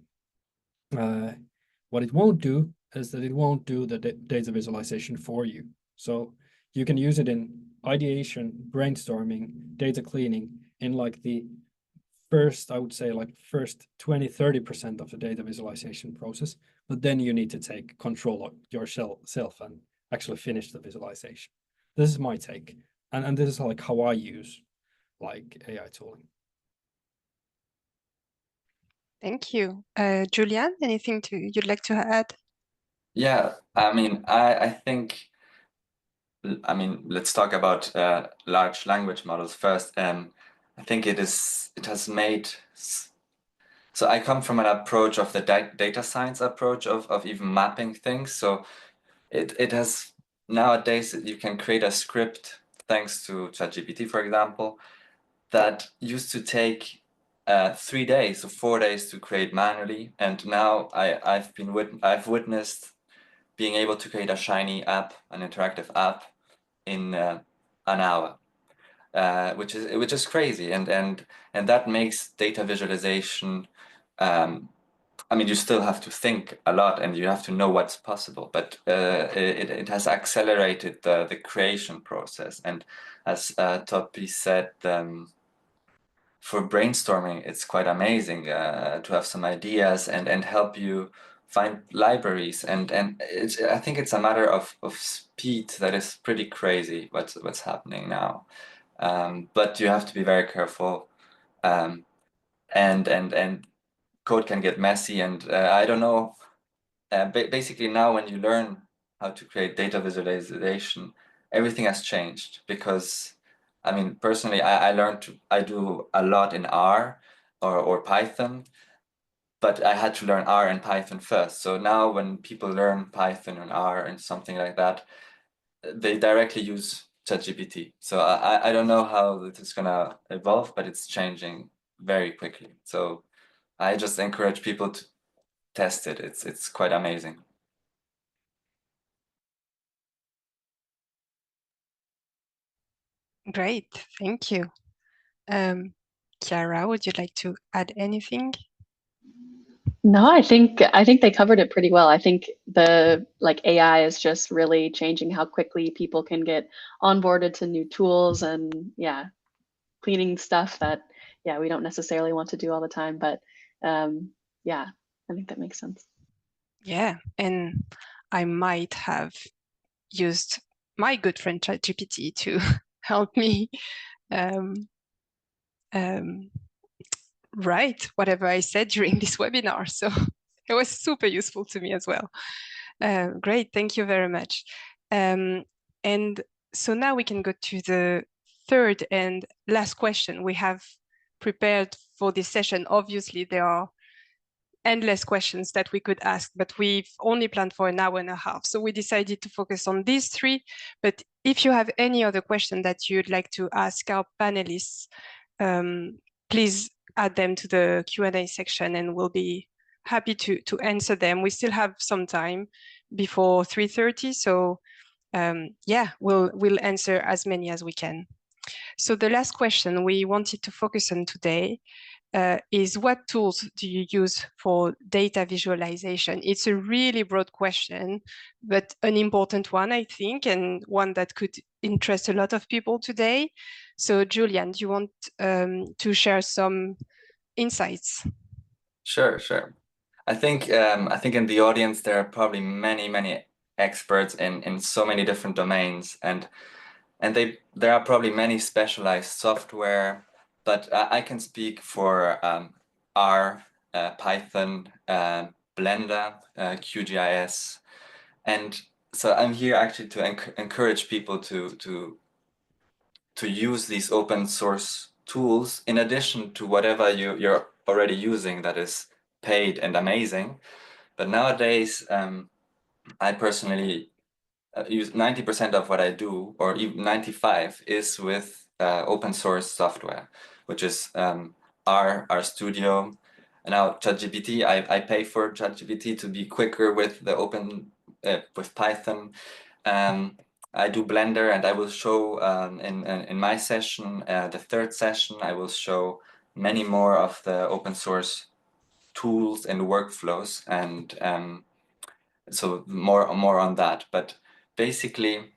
S4: What it won't do is that it won't do the data visualization for you. So you can use it in ideation, brainstorming, data cleaning in like the first, I would say like first 20-30% of the data visualization process, but then you need to take control of yourself and actually finish the visualization. This is my take. And this is like how I use like AI tooling.
S1: Thank you. Julian, anything you'd like to add?
S6: Yeah, I mean, I think, I mean, let's talk about large language models first. I think it has made, so I come from an approach of the data science approach of even mapping things. So it has, nowadays you can create a script thanks to ChatGPT, for example, that used to take 3 days or 4 days to create manually, and now I've witnessed being able to create a shiny app, an interactive app, in an hour, which is crazy, and that makes data visualization. I mean, you still have to think a lot and you have to know what's possible, but it has accelerated the creation process. And as Topi said, for brainstorming, it's quite amazing to have some ideas and help you find libraries, and I think it's a matter of speed that is pretty crazy. What's happening now, but you have to be very careful, and code can get messy, and I don't know. Basically, now when you learn how to create data visualization, everything has changed, because I mean, personally, I do a lot in R or Python, but I had to learn R and Python first. So now when people learn Python and R and something like that, they directly use ChatGPT. So I don't know how this is gonna evolve, but it's changing very quickly. So I just encourage people to test it. It's quite amazing.
S1: Great, thank you. Chiara, would you like to add anything?
S5: No, I think they covered it pretty well. I think the AI is just really changing how quickly people can get onboarded to new tools, and yeah, cleaning stuff that we don't necessarily want to do all the time. But yeah, I think that makes sense.
S1: Yeah, and I might have used my good friend ChatGPT to help me write whatever I said during this webinar. So it was super useful to me as well. Great, thank you very much. And so now we can go to the third and last question we have prepared for this session. Obviously, there are endless questions that we could ask, but we've only planned for an hour and a half. So we decided to focus on these three. But if you have any other question that you'd like to ask our panelists, please add them to the Q&A section and we'll be happy to answer them. We still have some time before 3:30. So yeah, we'll answer as many as we can. So the last question we wanted to focus on today is what tools do you use for data visualization? It's a really broad question, but an important one, I think, and one that could interest a lot of people today. So Julian, do you want to share some insights?
S6: Sure. I think in the audience there are probably many experts in so many different domains, and there are probably many specialized software, but I can speak for R, Python, Blender, QGIS, and so I'm here actually to encourage people to use these open source tools in addition to whatever you're already using that is paid and amazing. But nowadays, I personally use 90% of what I do, or even 95, is with open source software, which is R Studio. And now ChatGPT, I pay for ChatGPT to be quicker with the with Python. I do Blender, and I will show in my session, the third session, I will show many more of the open source tools and workflows, and so more on that. But basically,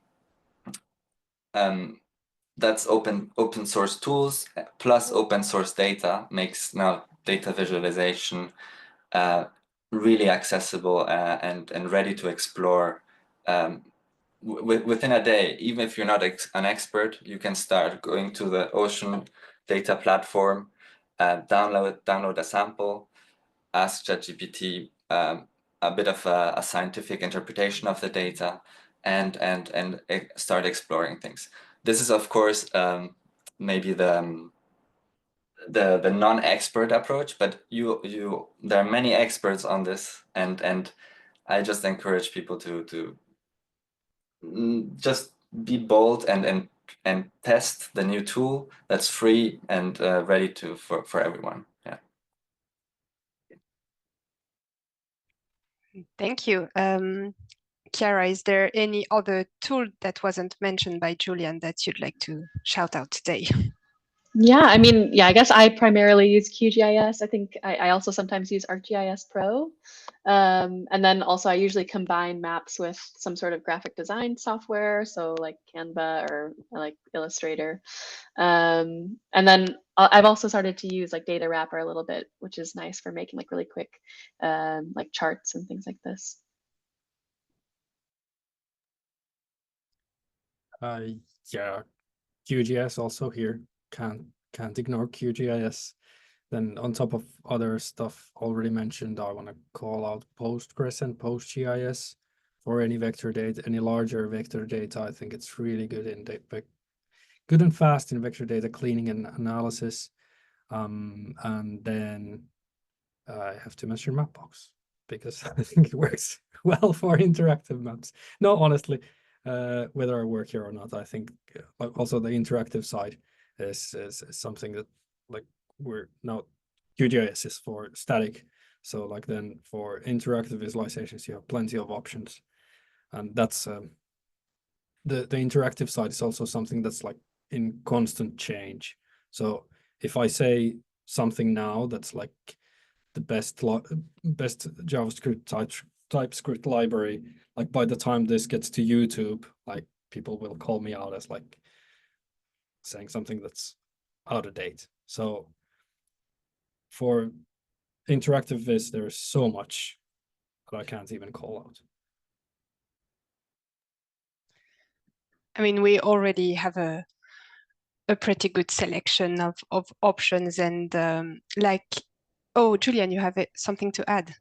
S6: that's open source tools plus open source data makes now data visualization really accessible and ready to explore within a day. Even if you're not an expert, you can start going to the Ocean Data Platform, download a sample, ask ChatGPT a bit of a scientific interpretation of the data, and start exploring things. This is, of course, maybe the non-expert approach, but there are many experts on this, and I just encourage people to just be bold and test the new tool that's free and ready for everyone. Yeah.
S1: Thank you. Chiara, is there any other tool that wasn't mentioned by Julian that you'd like to shout out today?
S5: Yeah, I mean, yeah, I guess I primarily use QGIS. I think I also sometimes use ArcGIS Pro. And then also I usually combine maps with some sort of graphic design software, so like Canva or like Illustrator. And then I've also started to use like Data Wrapper a little bit, which is nice for making like really quick like charts and things like this.
S4: Yeah, QGIS also here. Can't ignore QGIS. Then on top of other stuff already mentioned, I want to call out Postgres and PostGIS for any vector data, any larger vector data. I think it's really good in good and fast in vector data cleaning and analysis. And then I have to mention Mapbox because I think it works well for interactive maps. No, honestly, whether I work here or not, I think also the interactive side is something that like we're now QGIS is for static. So like then for interactive visualizations, you have plenty of options. And that's the interactive side is also something that's like in constant change. So if I say something now that's like the best JavaScript TypeScript library, like by the time this gets to YouTube, like people will call me out as like saying something that's out of date. So for interactive viz, there's so much that I can't even call out.
S1: I mean, we already have a pretty good selection of options, and oh, Julian, you have something to add?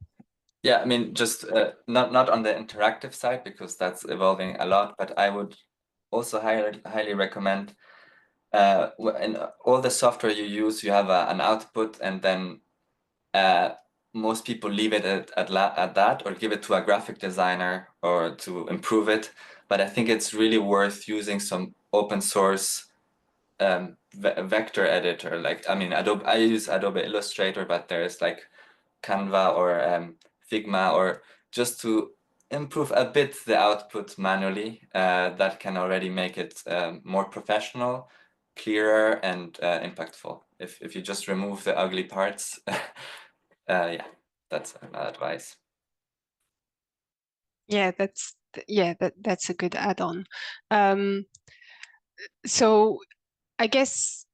S6: Yeah, I mean, just not on the interactive side because that's evolving a lot, but I would also highly recommend in all the software you use, you have an output, and then most people leave it at that or give it to a graphic designer or to improve it. But I think it's really worth using some open source vector editor. Like, I mean, I use Adobe Illustrator, but there's like Canva or Figma, or just to improve a bit the output manually, that can already make it more professional, clearer, and impactful. If you just remove the ugly parts, yeah, that's my advice.
S1: Yeah, that's a good add-on. So I guess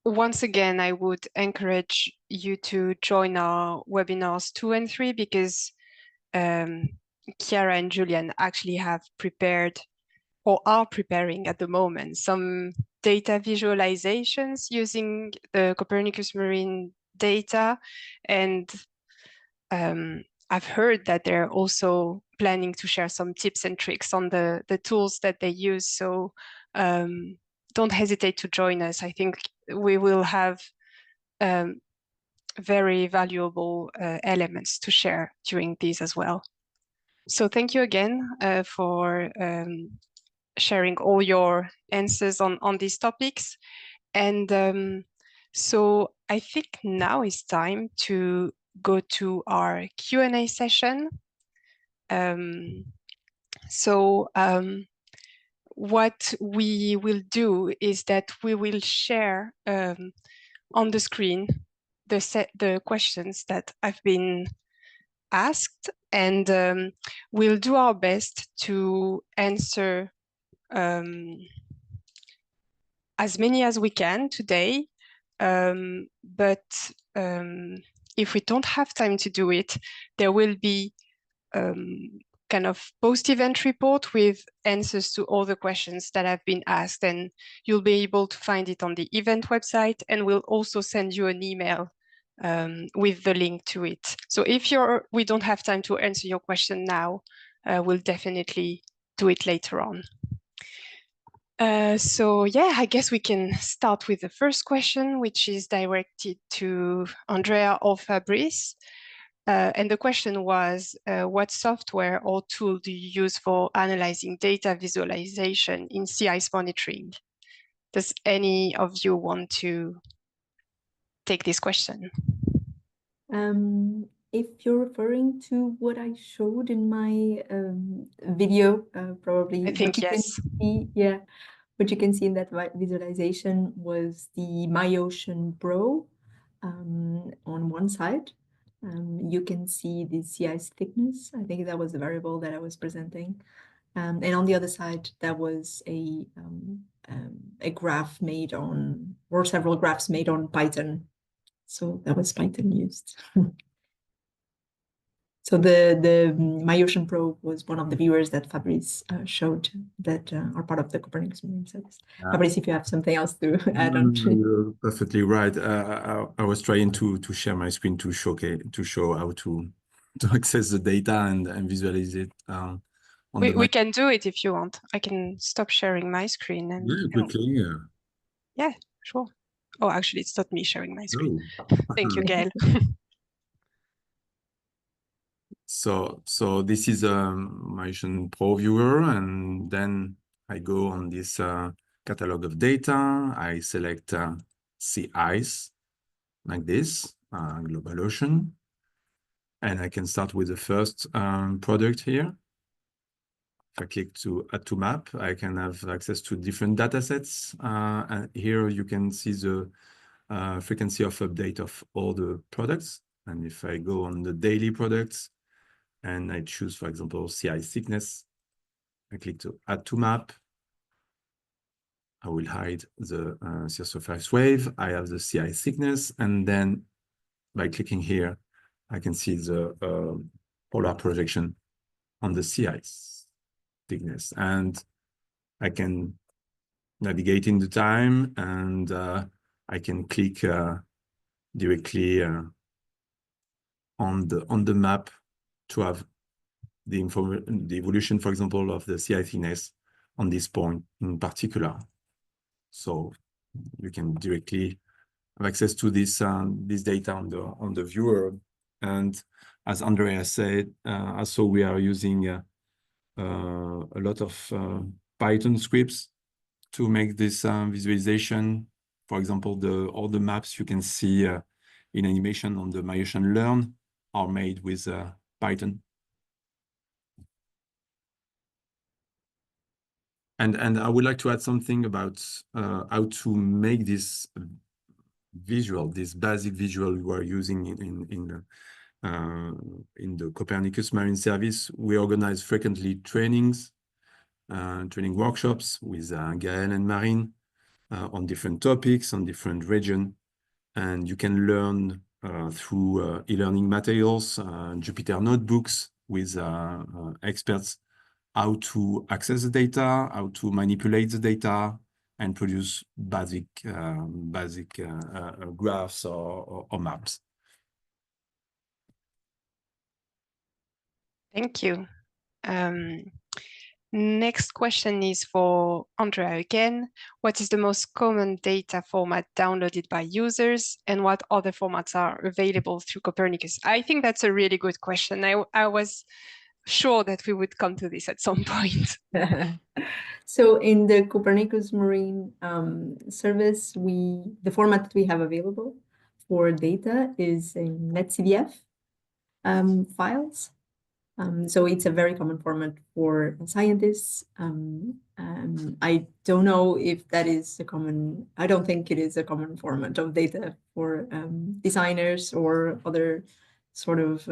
S1: once again, I would encourage you to join our webinars 2 and 3 because Chiara and Julian actually have prepared or are preparing at the moment some data visualizations using the Copernicus Marine data. And I've heard that they're also planning to share some tips and tricks on the tools that they use. So don't hesitate to join us. I think we will have very valuable elements to share during these as well. So thank you again for sharing all your answers on these topics. And so I think now is time to go to our Q&A session. What we will do is that we will share on the screen the questions that have been asked, and we'll do our best to answer as many as we can today. But if we don't have time to do it, there will be kind of post-event report with answers to all the questions that have been asked, and you'll be able to find it on the event website, and we'll also send you an email with the link to it. So if we don't have time to answer your question now, we'll definitely do it later on. So yeah, I guess we can start with the first question, which is directed to Andrea or Fabrice. And the question was, what software or tool do you use for analyzing data visualization in sea ice monitoring? Does any of you want to take this question?
S2: If you're referring to what I showed in my video, probably
S1: I think
S2: what you
S1: yes.
S2: can see, yeah, what you can see in that visualization was the MyOcean Pro on one side. You can see the sea ice thickness. I think that was the variable that I was presenting. And on the other side, that was a graph made on, or several graphs made on Python. So that was Python used. So the MyOcean Pro was one of the viewers that Fabrice showed that are part of the Copernicus Marine service. Fabrice, if you have something else to add on.
S3: You're perfectly right. I was trying to share my screen to show how to access the data and visualize it.
S1: We can do it if you want. I can stop sharing my screen and
S3: quickly.
S1: Yeah, sure. Oh, actually, it's not me sharing my screen.
S3: Oh.
S1: Thank you, Gail.
S3: So this is a MyOcean Pro viewer, and then I go on this catalog of data. I select sea ice like this, global ocean, and I can start with the first product here. If I click to add to map, I can have access to different data sets. And here you can see the frequency of update of all the products. And if I go on the daily products and I choose, for example, sea ice thickness, I click to add to map. I will hide the sea surface wave. I have the sea ice thickness. And then by clicking here, I can see the polar projection on the sea ice thickness, and I can navigate in the time, and I can click directly on the map to have the evolution, for example, of the sea ice thickness on this point in particular. So you can directly have access to this data on the viewer. And as Andrea said, also we are using a lot of Python scripts to make this visualization. For example, all the maps you can see in animation on the MyOcean Learn are made with Python. And I would like to add something about how to make this visual, this basic visual you are using in the Copernicus Marine service. We organize frequently trainings, training workshops with Gaël and Marine on different topics, on different regions. And you can learn through e-learning materials, Jupyter notebooks with experts, how to access the data, how to manipulate the data, and produce basic graphs or maps.
S1: Thank you. Next question is for Andrea again. What is the most common data format downloaded by users, and what other formats are available through Copernicus? I think that's a really good question. I was sure that we would come to this at some point.
S2: So in the Copernicus Marine service, the format that we have available for data is in netcdf files. So it's a very common format for scientists. I don't know if that is I don't think it is a common format of data for designers or other sort of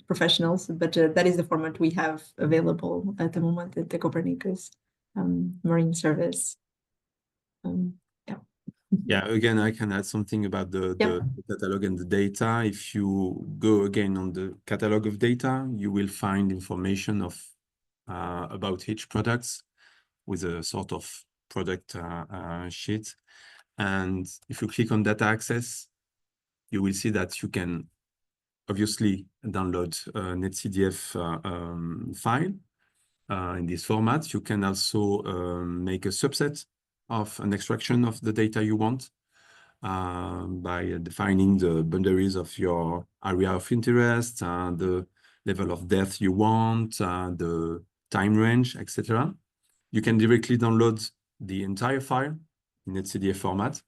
S2: professionals, but that is the format we have available at the moment at the Copernicus Marine service.
S3: Yeah, again, I can add something about the catalog and the data. If you go again on the catalog of data, you will find information of about each product with a sort of product sheet. And if you click on data access, you will see that you can obviously download a netcdf file in this format. You can also make a subset of an extraction of the data you want by defining the boundaries of your area of interest, the level of depth you want, the time range, etc. You can directly download the entire file in netcdf format.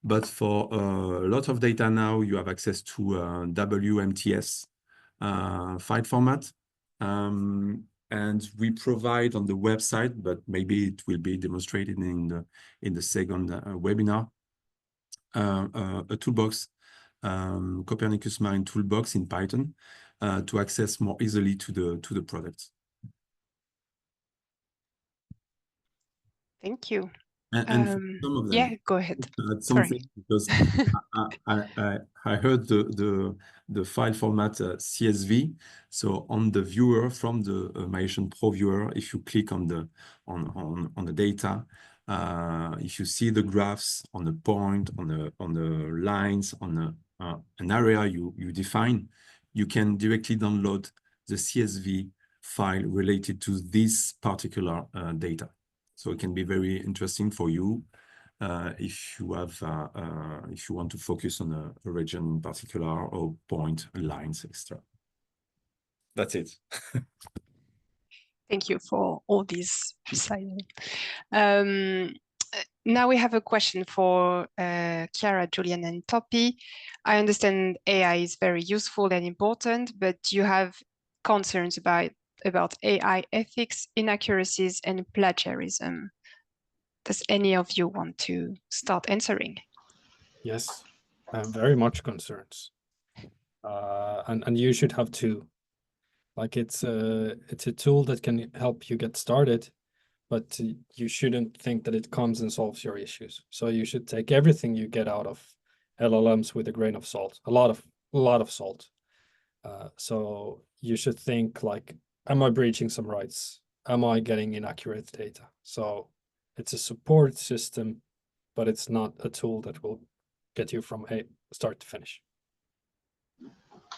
S3: But for a lot of data now, you have access to WMTS file format. And we provide on the website, but maybe it will be demonstrated in the second webinar, a toolbox, Copernicus Marine toolbox in Python, to access more easily to the products.
S1: Thank you.
S3: And for some of them,
S1: yeah, go ahead.
S3: something, because I heard the file format CSV. So on the viewer from the MyOcean Pro viewer, if you click on the data, if you see the graphs on the point, on the lines, on an area you define, you can directly download the CSV file related to this particular data. So it can be very interesting for you if you want to focus on a region in particular, or point, lines, etc. That's it.
S1: Thank you for all these precise. Now we have a question for Chiara, Julian, and Topi. I understand AI is very useful and important, but you have concerns about AI ethics, inaccuracies, and plagiarism. Does any of you want to start answering?
S4: Yes, I have very much concerns. And you should have too. Like it's a tool that can help you get started, but you shouldn't think that it comes and solves your issues. So you should take everything you get out of LLMs with a grain of salt, a lot of salt. So you should think like, am I breaching some rights? Am I getting inaccurate data? So it's a support system, but it's not a tool that will get you from start to finish.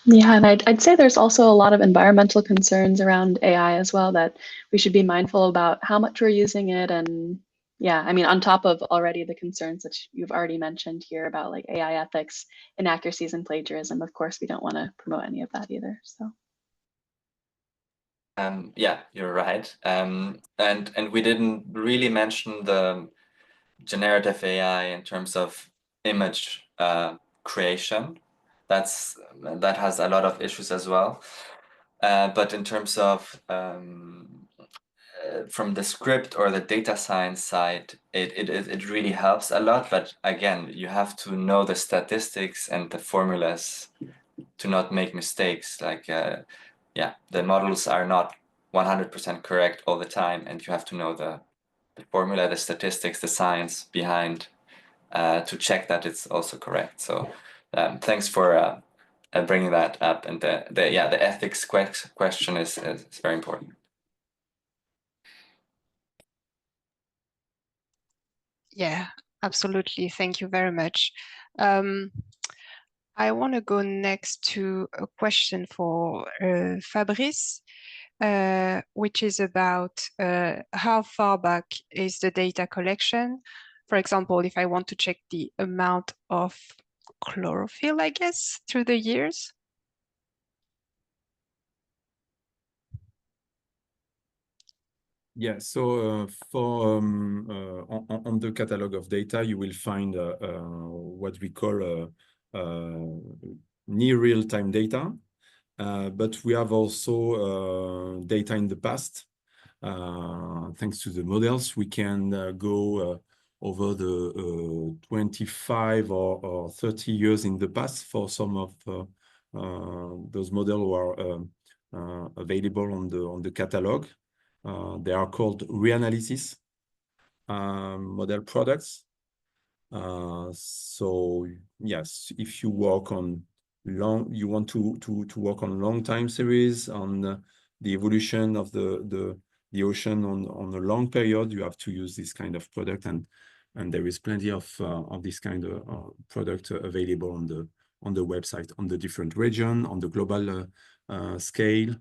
S5: Yeah, and I'd say there's also a lot of environmental concerns around AI as well, that we should be mindful about how much we're using it. And yeah, I mean, on top of already the concerns that you've already mentioned here about like AI ethics, inaccuracies, and plagiarism, of course, we don't want to promote any of that either. So.
S6: Yeah, you're right. And we didn't really mention the generative AI in terms of image creation. That has a lot of issues as well. But in terms of from the script or the data science side, it really helps a lot. But again, you have to know the statistics and the formulas to not make mistakes. Like, yeah, the models are not 100% correct all the time, and you have to know the formula, the statistics, the science behind to check that it's also correct. So thanks for bringing that up. And the ethics question is very important.
S1: Yeah, absolutely. Thank you very much. I want to go next to a question for Fabrice, which is about how far back is the data collection? For example, if I want to check the amount of chlorophyll, I guess, through the years.
S3: Yeah, so for on the catalog of data, you will find what we call near real-time data, but we have also data in the past. Thanks to the models, we can go over the 25 or 30 years in the past for some of those models who are available on the catalog. They are called reanalysis model products. So yes, if you work on you want to work on long time series, on the evolution of the ocean on a long period, you have to use this kind of product, and there is plenty of this kind of product available on the website, on the different region, on the global scale.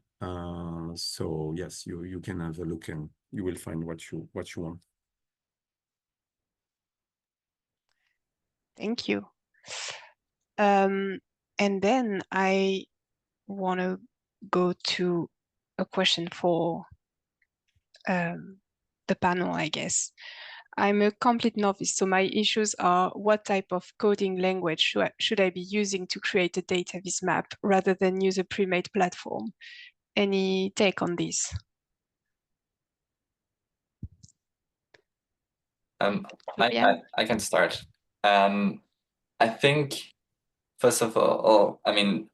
S3: So yes, you can have a look and you will find what you want.
S1: Thank you. And then I want to go to a question for the panel, I guess. I'm a complete novice, so my issues are what type of coding language should I be using to create a Dataviz map rather than use a pre-made platform? Any take on this?
S6: I can start. I think, first of all, I mean,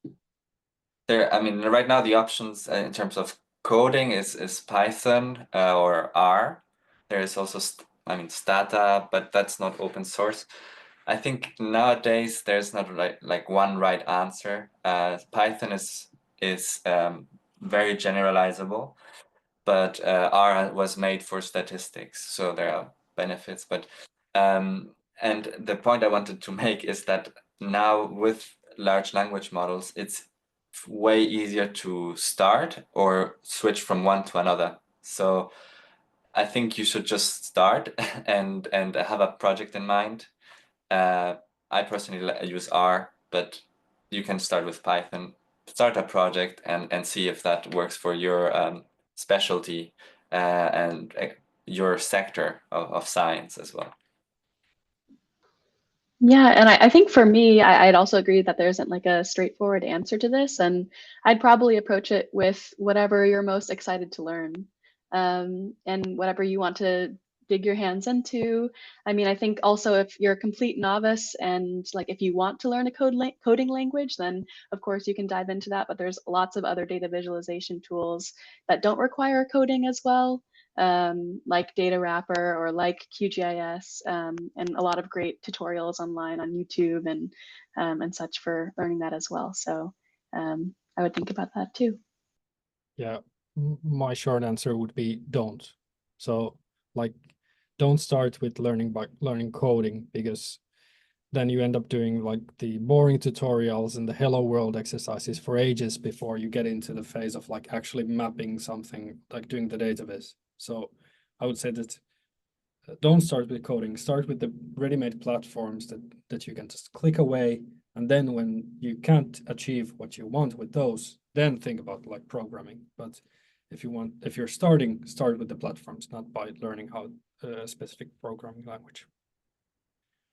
S6: right now the options in terms of coding is Python or R. There is also, Stata, but that's not open source. I think nowadays there's not like one right answer. Python is very generalizable, but R was made for statistics, so there are benefits. But and the point I wanted to make is that now with large language models, it's way easier to start or switch from one to another. So I think you should just start and have a project in mind. I personally use R, but you can start with Python, start a project and see if that works for your specialty and your sector of science as well.
S5: Yeah, and I think for me, I'd also agree that there isn't like a straightforward answer to this, and I'd probably approach it with whatever you're most excited to learn, and whatever you want to dig your hands into. I mean, I think also if you're a complete novice and like if you want to learn a coding language, then of course you can dive into that, but there's lots of other data visualization tools that don't require coding as well. Like Data Wrapper or like QGIS, and a lot of great tutorials online on YouTube and such for learning that as well. So I would think about that too.
S4: Yeah, my short answer would be don't. So like, don't start with learning coding, because then you end up doing like the boring tutorials and the hello world exercises for ages before you get into the phase of like actually mapping something, like doing the database. So I would say that don't start with coding, start with the ready-made platforms that you can just click away. And then when you can't achieve what you want with those, then think about like programming. But if you're starting, start with the platforms, not by learning how a specific programming language.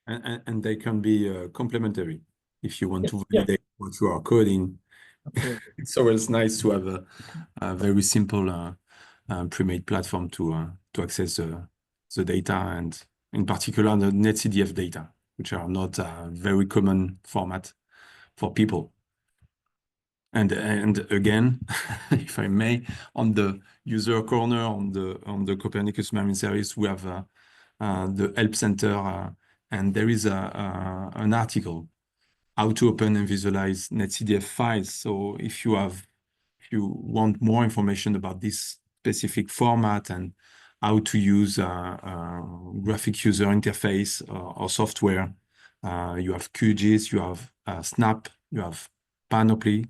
S3: And they can be complementary if you want to
S4: Yeah.
S3: validate what you are coding.
S4: Absolutely.
S3: It's always nice to have a very simple pre-made platform to access the data, and in particular the NetCDF data, which are not a very common format for people. And again, if I may, on the user corner on the Copernicus Marine Series, we have the Help Center, and there is an article how to open and visualize NetCDF files. So if you want more information about this specific format and how to use graphic user interface or software, you have QGIS, you have Snap, you have Panoply,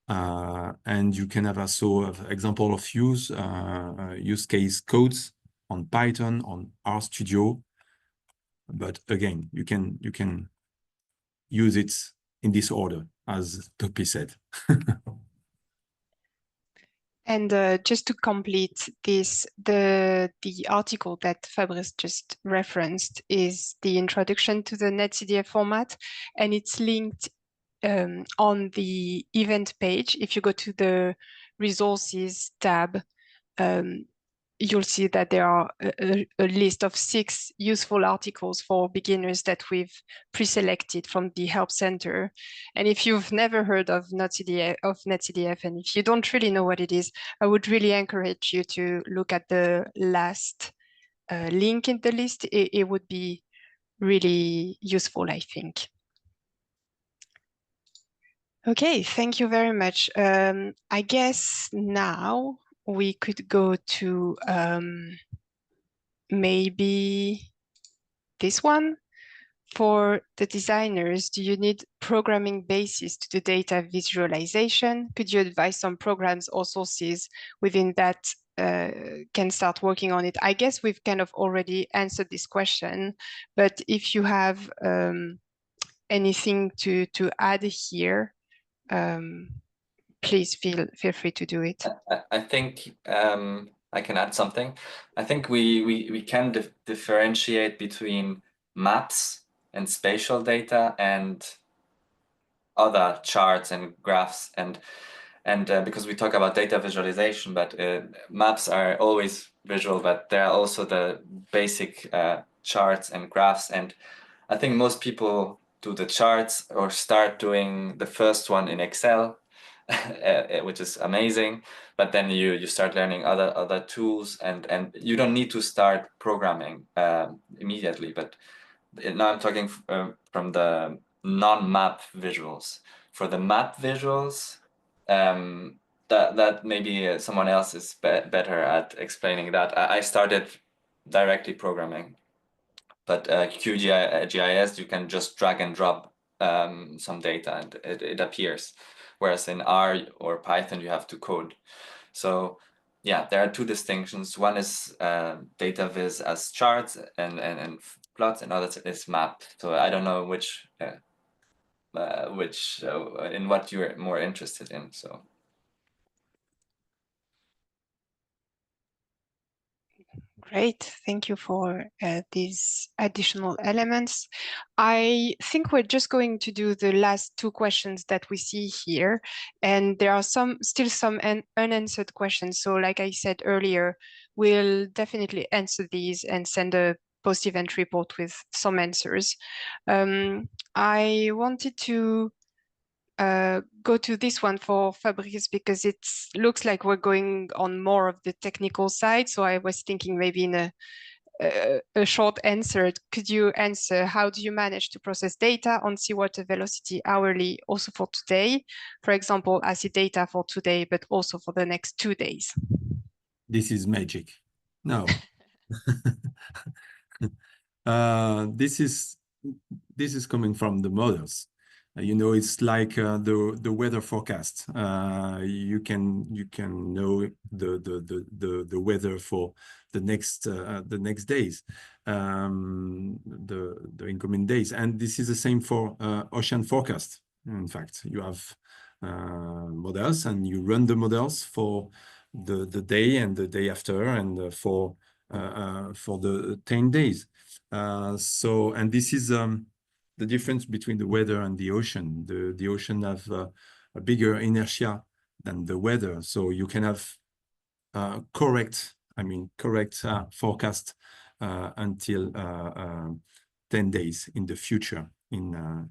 S3: and you can have also an example of use case codes on Python, on RStudio. But again, you can use it in this order, as Topi said.
S1: And just to complete this, the article that Fabrice just referenced is the introduction to the NetCDF format, and it's linked on the event page. If you go to the resources tab, you'll see that there are a list of 6 useful articles for beginners that we've pre-selected from the Help Center. And if you've never heard of NetCDF, and if you don't really know what it is, I would really encourage you to look at the last link in the list. It would be really useful, I think. Okay, thank you very much. I guess now we could go to maybe this one. For the designers, do you need programming basis to do data visualization? Could you advise some programs or sources within that can start working on it? I guess we've kind of already answered this question, but if you have anything to add here, please feel free to do it.
S6: I think I can add something. I think we can differentiate between maps and spatial data and other charts and graphs, and because we talk about data visualization, but maps are always visual, but they're also the basic charts and graphs. And I think most people do the charts or start doing the first one in Excel, which is amazing. But then you start learning other tools, and you don't need to start programming immediately. But now I'm talking from the non-map visuals. For the map visuals, that maybe someone else is better at explaining that. I started directly programming, but QGIS, you can just drag and drop some data and it appears. Whereas in R or Python, you have to code. So yeah, there are two distinctions. One is Dataviz as charts and plots, and others is map. So I don't know which in what you're more interested in. So
S1: Great, thank you for these additional elements. I think we're just going to do the last two questions that we see here, and there are still some unanswered questions. So like I said earlier, we'll definitely answer these and send a post-event report with some answers. I wanted to go to this one for Fabrice because it looks like we're going on more of the technical side. So I was thinking maybe in a short answer, could you answer how do you manage to process data on seawater velocity hourly also for today? For example, I see data for today, but also for the next 2 days.
S3: This is magic. No. This is coming from the models. You know, it's like the weather forecast. You can know the weather for the next days, the incoming days, and this is the same for ocean forecast. In fact, you have models, and you run the models for the day and the day after, and for the 10 days. So, and this is the difference between the weather and the ocean. The ocean have a bigger inertia than the weather, so you can have correct forecast until 10 days in the future in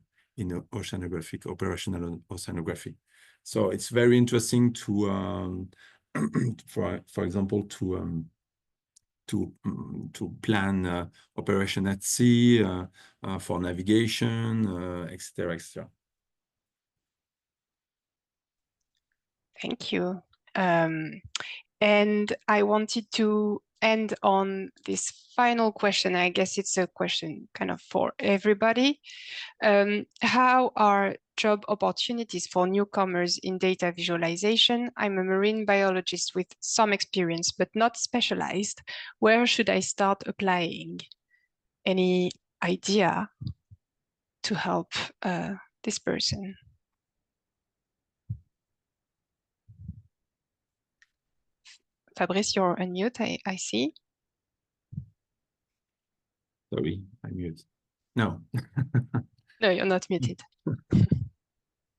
S3: oceanographic, operational oceanography. So it's very interesting to for example to plan operation at sea, for navigation, etc., etc.
S1: Thank you. And I wanted to end on this final question. I guess it's a question kind of for everybody. How are job opportunities for newcomers in data visualization? I'm a marine biologist with some experience, but not specialized. Where should I start applying? Any idea to help this person? Fabrice, you're on mute, I see.
S3: Sorry, I'm mute. No.
S1: No, you're not muted.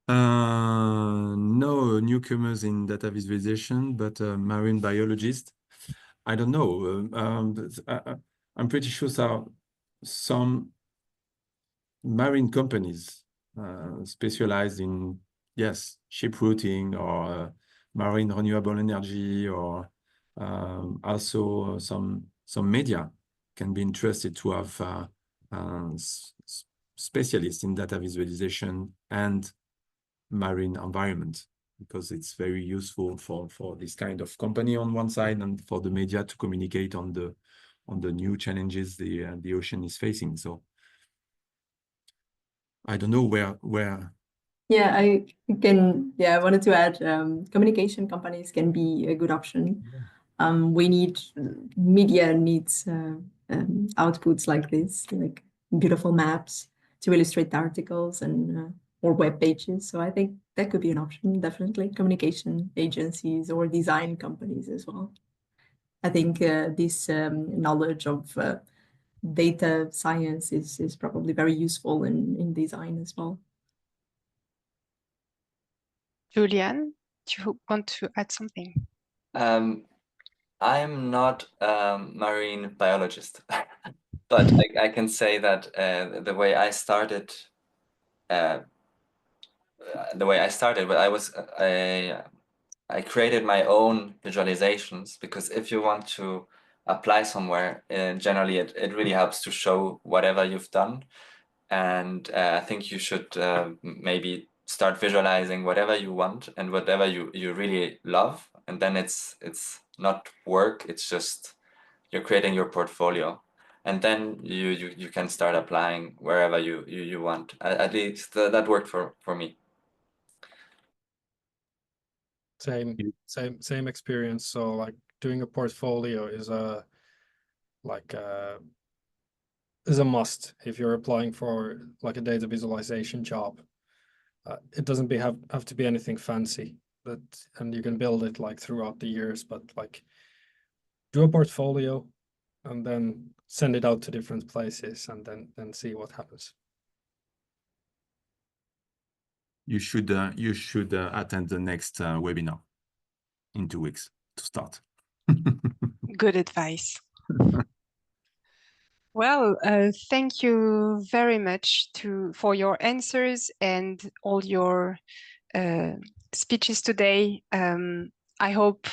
S3: No newcomers in data visualization, but marine biologist. I don't know. I'm pretty sure some marine companies specialized in, yes, ship routing or marine renewable energy, or also some media can be interested to have specialists in data visualization and marine environment, because it's very useful for this kind of company on one side, and for the media to communicate on the new challenges the ocean is facing. So I don't know where.
S2: Yeah, I wanted to add, communication companies can be a good option. Media needs outputs like this, like beautiful maps to illustrate the articles and or web pages. So I think that could be an option, definitely. Communication agencies or design companies as well. I think this knowledge of data science is probably very useful in design as well.
S1: Julian, do you want to add something?
S6: I'm not a marine biologist. but I can say that the way I started, but I created my own visualizations, because if you want to apply somewhere, generally it really helps to show whatever you've done. And I think you should maybe start visualizing whatever you want and whatever you really love. And then it's not work, it's just you're creating your portfolio. And then you can start applying wherever you want. At least that worked for me.
S4: Same experience. So like doing a portfolio is a must if you're applying for like a data visualization job. It doesn't have to be anything fancy, and you can build it like throughout the years, but like do a portfolio and then send it out to different places and then see what happens.
S3: You should attend the next webinar in 2 weeks to start.
S1: Good advice. Well, thank you very much for your answers and all your speeches today. I hope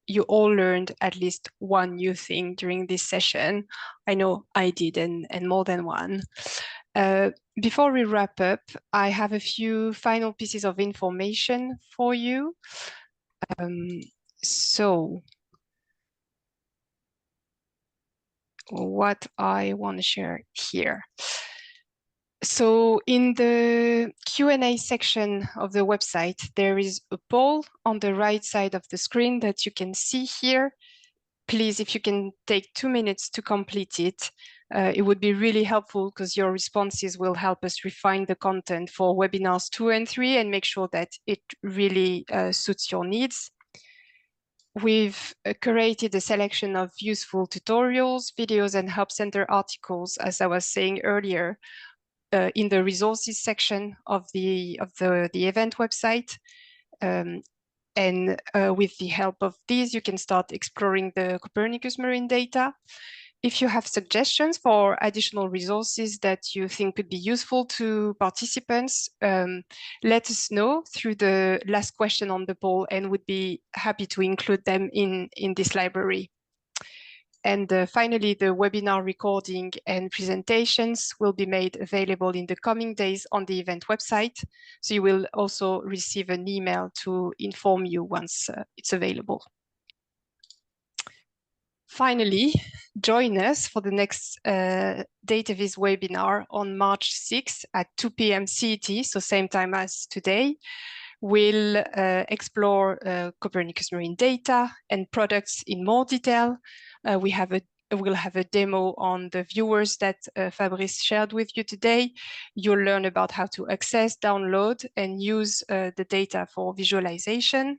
S1: you all learned at least one new thing during this session. I know I did, and more than one. Before we wrap up, I have a few final pieces of information for you. So what I want to share here. So in the Q&A section of the website, there is a poll on the right side of the screen that you can see here. Please, if you can take 2 minutes to complete it, it would be really helpful, because your responses will help us refine the content for webinars 2 and 3 and make sure that it really suits your needs. We've curated a selection of useful tutorials, videos, and Help Center articles, as I was saying earlier, in the resources section of the event website. And with the help of these, you can start exploring the Copernicus Marine data. If you have suggestions for additional resources that you think could be useful to participants, let us know through the last question on the poll, and would be happy to include them in this library. And finally, the webinar recording and presentations will be made available in the coming days on the event website. So you will also receive an email to inform you once it's available. Finally, join us for the next Dataviz webinar on March 6th at 2 p.m. CET, so same time as today. We'll explore Copernicus Marine data and products in more detail. We'll have a demo on the viewers that Fabrice shared with you today. You'll learn about how to access, download, and use the data for visualization.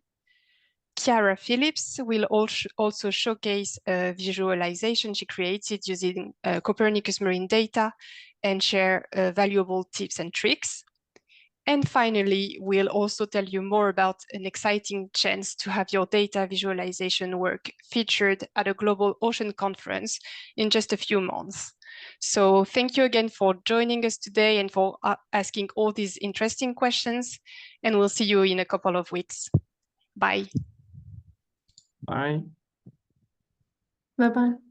S1: Chiara Phillips will also showcase a visualization she created using Copernicus Marine data and share valuable tips and tricks. And finally, we'll also tell you more about an exciting chance to have your data visualization work featured at a global ocean conference in just a few months. So thank you again for joining us today and for asking all these interesting questions. And we'll see you in a couple of weeks. Bye.
S3: Bye.
S5: Bye-bye.